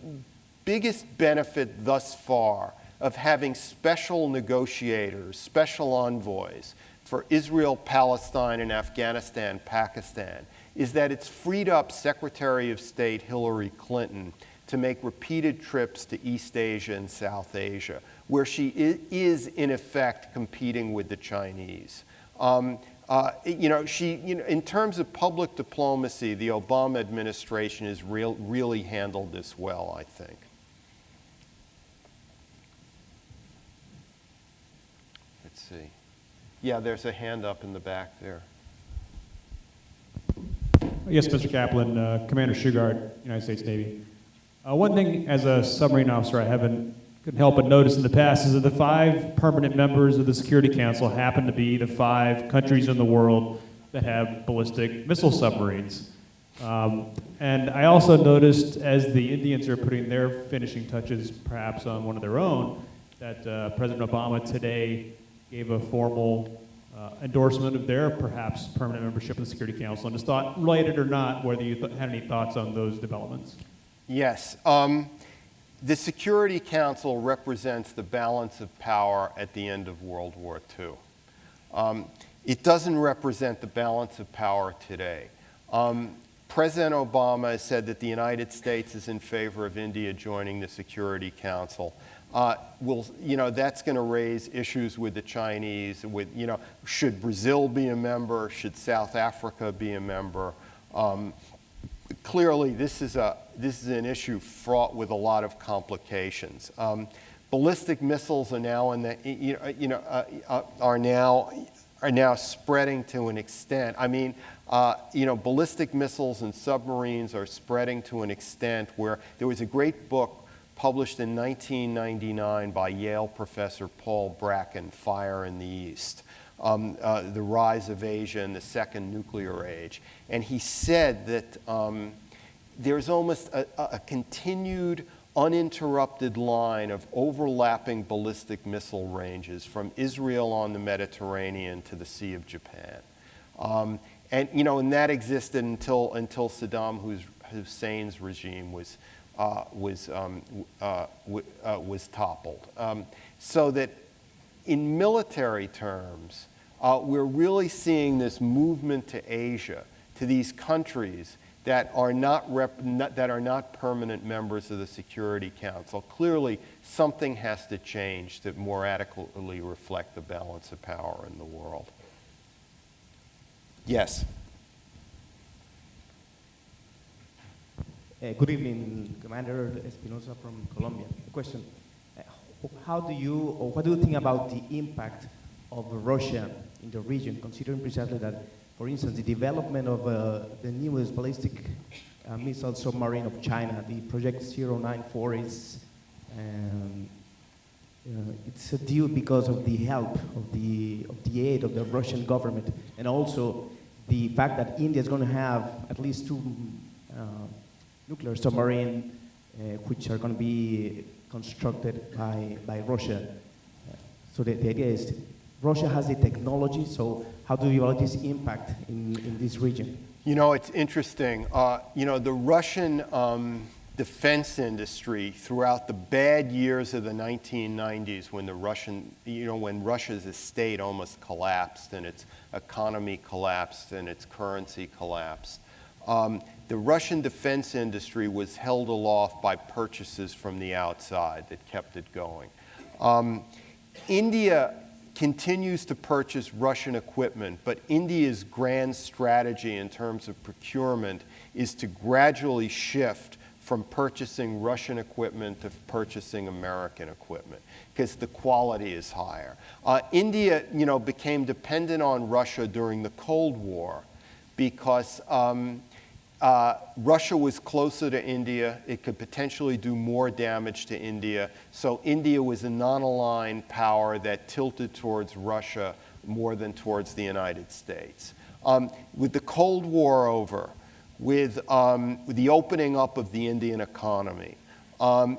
biggest benefit thus far of having special negotiators, special envoys for Israel, Palestine, and Afghanistan, Pakistan, is that it's freed up Secretary of State Hillary Clinton to make repeated trips to East Asia and South Asia, where she is in effect competing with the Chinese. In terms of public diplomacy, the Obama administration has really handled this well, I think. Let's see. Yeah, there's a hand up in the back there. Yes, Mr. Kaplan, Commander Shugart, United States Navy. One thing as a submarine officer I couldn't help but notice in the past is that the 5 permanent members of the Security Council happen to be the 5 countries in the world that have ballistic missile submarines. And I also noticed, as the Indians are putting their finishing touches perhaps on one of their own, that President Obama today gave a formal endorsement of their perhaps permanent membership of the Security Council. And just thought, related or not, whether you had any thoughts on those developments. Yes. The Security Council represents the balance of power at the end of World War II. It doesn't represent the balance of power today. President Obama has said that the United States is in favor of India joining the Security Council. That's going to raise issues with the Chinese. Should Brazil be a member? Should South Africa be a member? Clearly, this is an issue fraught with a lot of complications. Ballistic missiles are now are now spreading to an extent. I mean, ballistic missiles and submarines are spreading to an extent where there was a great book published in 1999 by Yale professor Paul Bracken, Fire in the East. The Rise of Asia and the Second Nuclear Age. And he said that there's almost a continued, uninterrupted line of overlapping ballistic missile ranges from Israel on the Mediterranean to the Sea of Japan. And that existed until Saddam Hussein's regime was toppled. So that in military terms, we're really seeing this movement to Asia, to these countries that are not permanent members of the Security Council. Clearly, something has to change to more adequately reflect the balance of power in the world. Yes. Good evening, Commander Espinosa from Colombia. A question. What do you think about the impact of Russia in the region, considering precisely that, for instance, the development of the newest ballistic missile submarine of China, the Project 094, is it's a deal because of the help of the aid of the Russian government, and also the fact that India is going to have at least 2 nuclear submarines, which are going to be constructed by Russia. So the idea is, Russia has the technology, so how do you evaluate this impact in this region? You know, it's interesting. The Russian defense industry throughout the bad years of the 1990s, when when Russia's estate almost collapsed and its economy collapsed and its currency collapsed, the Russian defense industry was held aloft by purchases from the outside that kept it going. India continues to purchase Russian equipment, but India's grand strategy in terms of procurement is to gradually shift from purchasing Russian equipment to purchasing American equipment, because the quality is higher. India, became dependent on Russia during the Cold War because Russia was closer to India. It could potentially do more damage to India. So India was a non-aligned power that tilted towards Russia more than towards the United States. With the Cold War over, with the opening up of the Indian economy,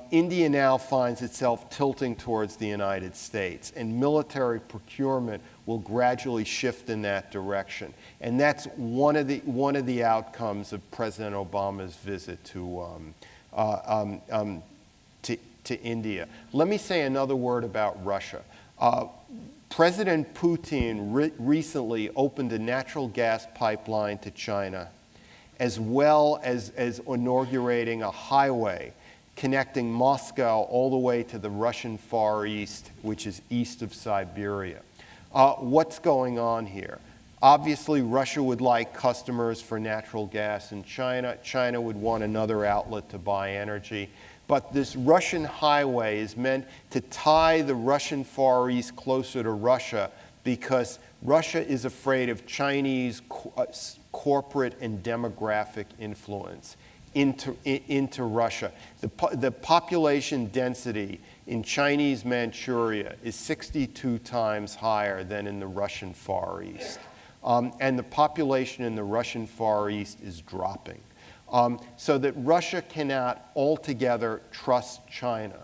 India now finds itself tilting towards the United States, and military procurement will gradually shift in that direction. And that's one of the outcomes of President Obama's visit to India. Let me say another word about Russia. President Putin recently opened a natural gas pipeline to China, as well as inaugurating a highway connecting Moscow all the way to the Russian Far East, which is east of Siberia. What's going on here? Obviously, Russia would like customers for natural gas in China. China would want another outlet to buy energy. But this Russian highway is meant to tie the Russian Far East closer to Russia, because Russia is afraid of Chinese corporate and demographic influence into Russia. The population density in Chinese Manchuria is 62 times higher than in the Russian Far East. And the population in the Russian Far East is dropping. So that Russia cannot altogether trust China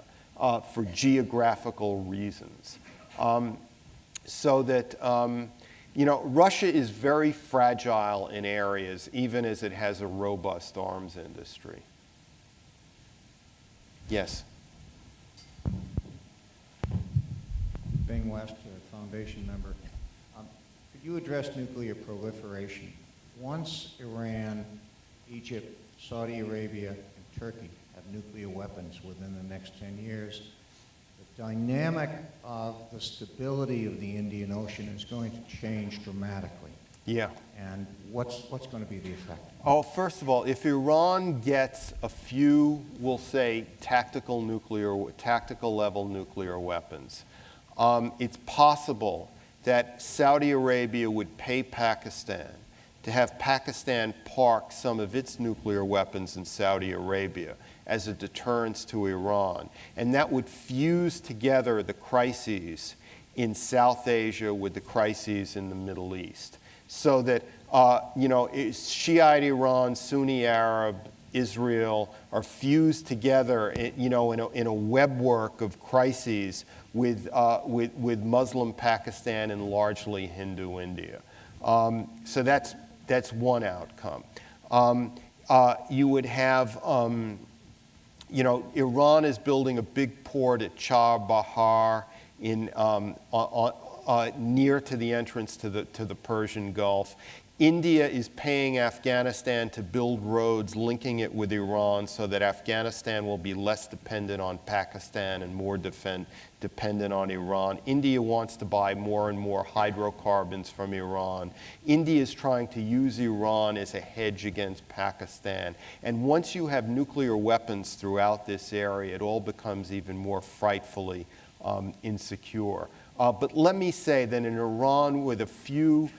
for geographical reasons. So that Russia is very fragile in areas, even as it has a robust arms industry. Yes? Bing West, a Foundation member. Could you address nuclear proliferation? Once Iran, Egypt, Saudi Arabia, and Turkey have nuclear weapons within the next 10 years, the dynamic of the stability of the Indian Ocean is going to change dramatically. Yeah. And what's going to be the effect? Oh, first of all, if Iran gets a few, we'll say, tactical level nuclear weapons, it's possible that Saudi Arabia would pay Pakistan to have Pakistan park some of its nuclear weapons in Saudi Arabia as a deterrence to Iran. And that would fuse together the crises in South Asia with the crises in the Middle East. So that, Shiite Iran, Sunni Arab, Israel are fused together, in a webwork of crises with Muslim Pakistan and largely Hindu India. So that's one outcome. You would have, Iran is building a big port at Char Bahar near to the entrance to the Persian Gulf. India is paying Afghanistan to build roads linking it with Iran so that Afghanistan will be less dependent on Pakistan and more dependent on Iran. India wants to buy more and more hydrocarbons from Iran. India is trying to use Iran as a hedge against Pakistan. And once you have nuclear weapons throughout this area, it all becomes even more frightfully insecure. But let me say that in Iran, with a few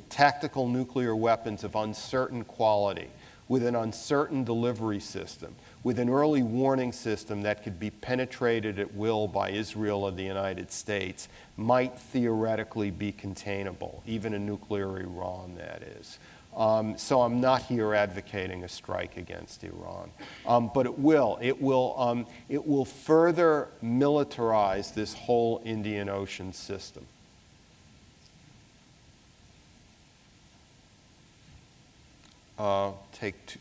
tactical nuclear weapons of uncertain quality, with an uncertain delivery system, with an early warning system that could be penetrated at will by Israel or the United States, might theoretically be containable, even a nuclear Iran, that is. So I'm not here advocating a strike against Iran, but it will further militarize this whole Indian Ocean system. Take two,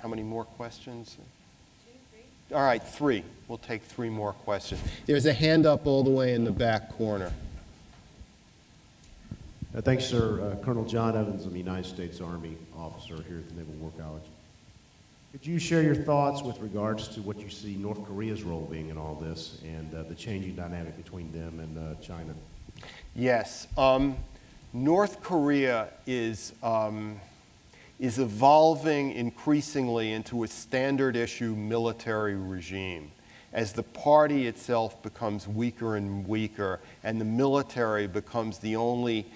how many more questions? 2, 3. All right, 3. We'll take 3 more questions. There's a hand up all the way in the back corner. Thanks, sir. Colonel John Evans, I'm a United States Army officer here at the Naval War College. Could you share your thoughts with regards to what you see North Korea's role being in all this and the changing dynamic between them and China? Yes. North Korea is evolving increasingly into a standard issue military regime as the party itself becomes weaker and weaker and the military becomes the only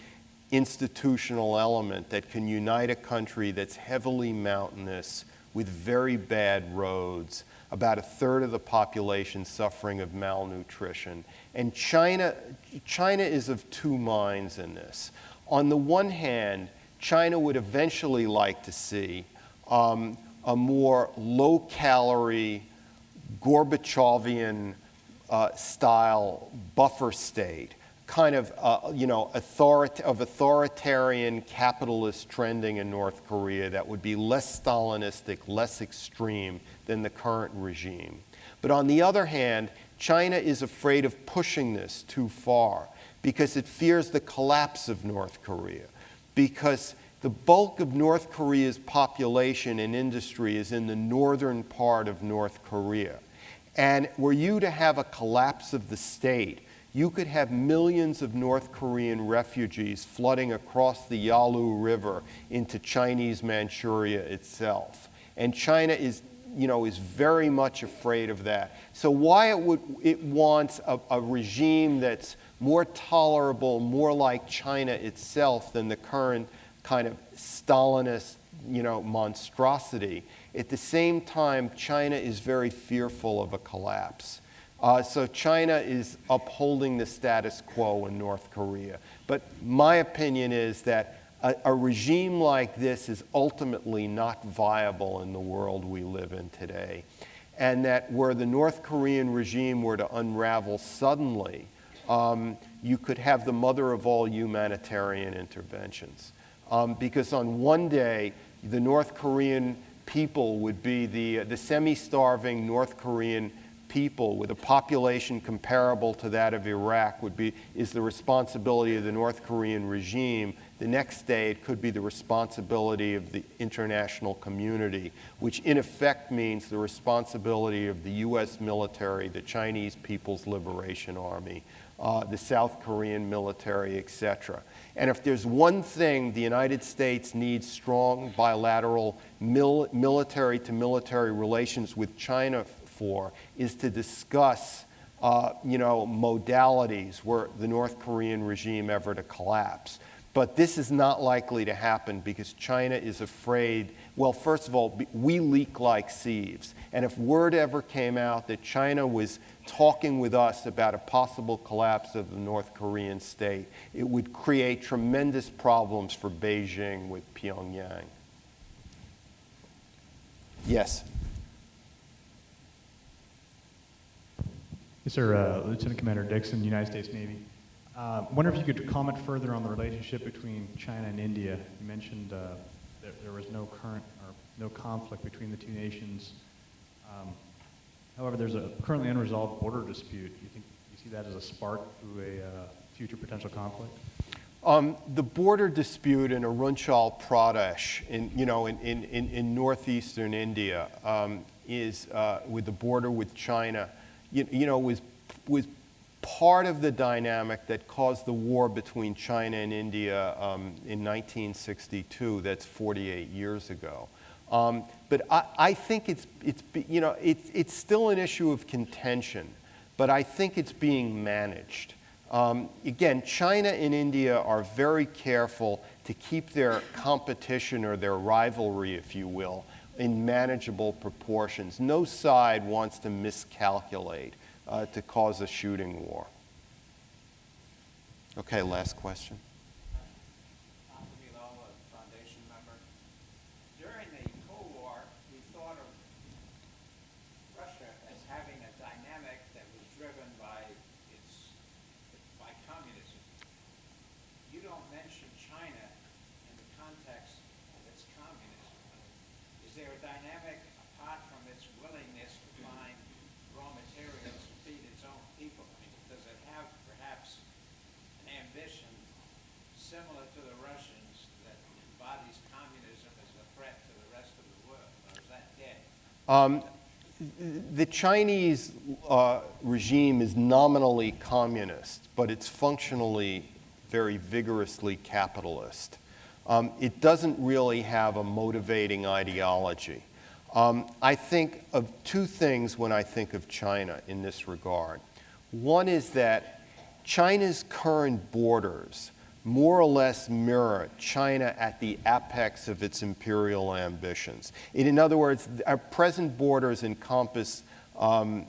institutional element that can unite a country that's heavily mountainous with very bad roads, about a third of the population suffering of malnutrition. And China is of two minds in this. On the one hand, China would eventually like to see a more low-calorie, Gorbachevian style buffer state, kind of authoritarian capitalist trending in North Korea that would be less Stalinistic, less extreme than the current regime. But on the other hand, China is afraid of pushing this too far because it fears the collapse of North Korea, because the bulk of North Korea's population and industry is in the northern part of North Korea. And were you to have a collapse of the state, you could have millions of North Korean refugees flooding across the Yalu River into Chinese Manchuria itself. And China is very much afraid of that. So why it wants a regime that's more tolerable, more like China itself than the current kind of Stalinist, monstrosity. At the same time, China is very fearful of a collapse. So China is upholding the status quo in North Korea. But my opinion is that a regime like this is ultimately not viable in the world we live in today. And that were the North Korean regime were to unravel suddenly, you could have the mother of all humanitarian interventions. Because on one day, the North Korean people would be the semi-starving North Korean people with a population comparable to that of Iraq is the responsibility of the North Korean regime. The next day, it could be the responsibility of the international community, which in effect means the responsibility of the US military, the Chinese People's Liberation Army, the South Korean military, etc. And if there's one thing the United States needs strong bilateral military-to-military relations with China for, is to discuss modalities were the North Korean regime ever to collapse. But this is not likely to happen because China is afraid. Well, first of all, we leak like sieves. And if word ever came out that China was talking with us about a possible collapse of the North Korean state, it would create tremendous problems for Beijing with Pyongyang. Yes. Yes, sir. Lieutenant Commander Dixon, United States Navy. I wonder if you could comment further on the relationship between China and India. You mentioned that there was no current or no conflict between the two nations. However, there's a currently unresolved border dispute. You see that as a spark to a future potential conflict? The border dispute in Arunachal Pradesh, in northeastern India, is with the border with China. Was part of the dynamic that caused the war between China and India in 1962. That's 48 years ago. But I think it's still an issue of contention, but I think it's being managed. Again, China and India are very careful to keep their competition or their rivalry, if you will, in manageable proportions. No side wants to miscalculate to cause a shooting war. Okay, last question. Foundation member. During the Cold War, we thought of Russia as having a dynamic that was driven by communism. You don't mention China in the context of its communism. Is there a dynamic apart from its willingness to find raw materials to feed its own people? I mean, does it have perhaps an ambition similar to the Russians that embodies communism as a threat to the rest of the world, or is that dead? The Chinese regime is nominally communist, but it's functionally very vigorously capitalist. It doesn't really have a motivating ideology. I think of two things when I think of China in this regard. One is that China's current borders more or less mirror China at the apex of its imperial ambitions. In other words, our present borders encompass most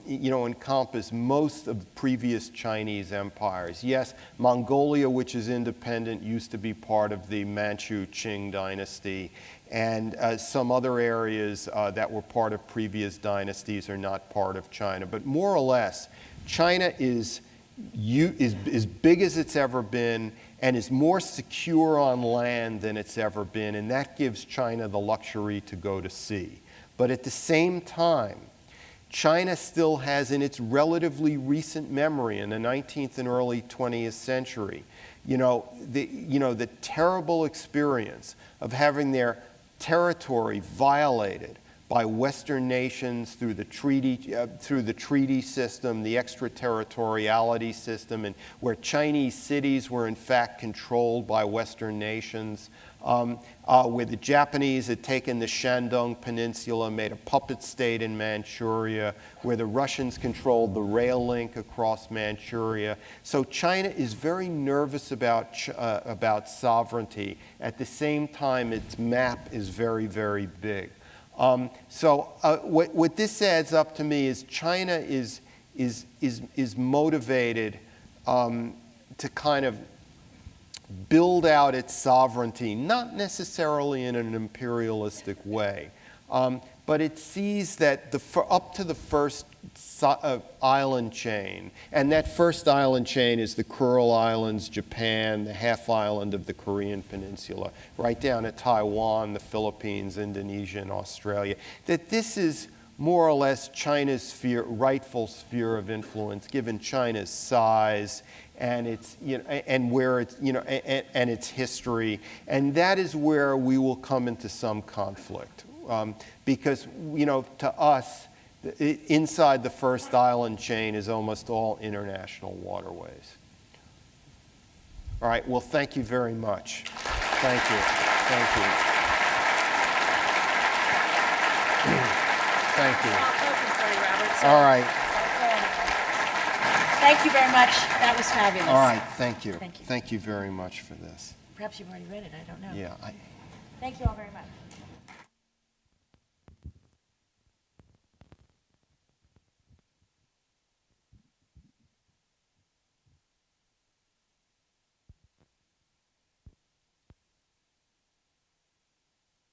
of the previous Chinese empires. Yes, Mongolia, which is independent, used to be part of the Manchu Qing dynasty, and some other areas that were part of previous dynasties are not part of China. But more or less, China is as big as it's ever been and is more secure on land than it's ever been, and that gives China the luxury to go to sea. But at the same time, China still has in its relatively recent memory in the 19th and early 20th century, the terrible experience of having their territory violated by Western nations through the treaty system, the extraterritoriality system, and where Chinese cities were in fact controlled by Western nations, where the Japanese had taken the Shandong Peninsula, made a puppet state in Manchuria, where the Russians controlled the rail link across Manchuria. So China is very nervous about sovereignty. At the same time, its map is very, very big. What this adds up to me is China is motivated to kind of build out its sovereignty, not necessarily in an imperialistic way, but it sees that up to the first island chain, and that first island chain is the Kuril Islands, Japan, the half island of the Korean Peninsula, right down to Taiwan, the Philippines, Indonesia, and Australia, that this is more or less China's rightful sphere of influence, given China's size and its, and where it's, and its history, and that is where we will come into some conflict, because, to us, inside the first island chain is almost all international waterways. All right. Well, thank you very much. Thank you. Thank you. Thank you. All right. Thank you very much. That was fabulous. All right. Thank you. Thank you. Thank you very much for this. Perhaps you've already read it. I don't know. Yeah. Thank you all very much.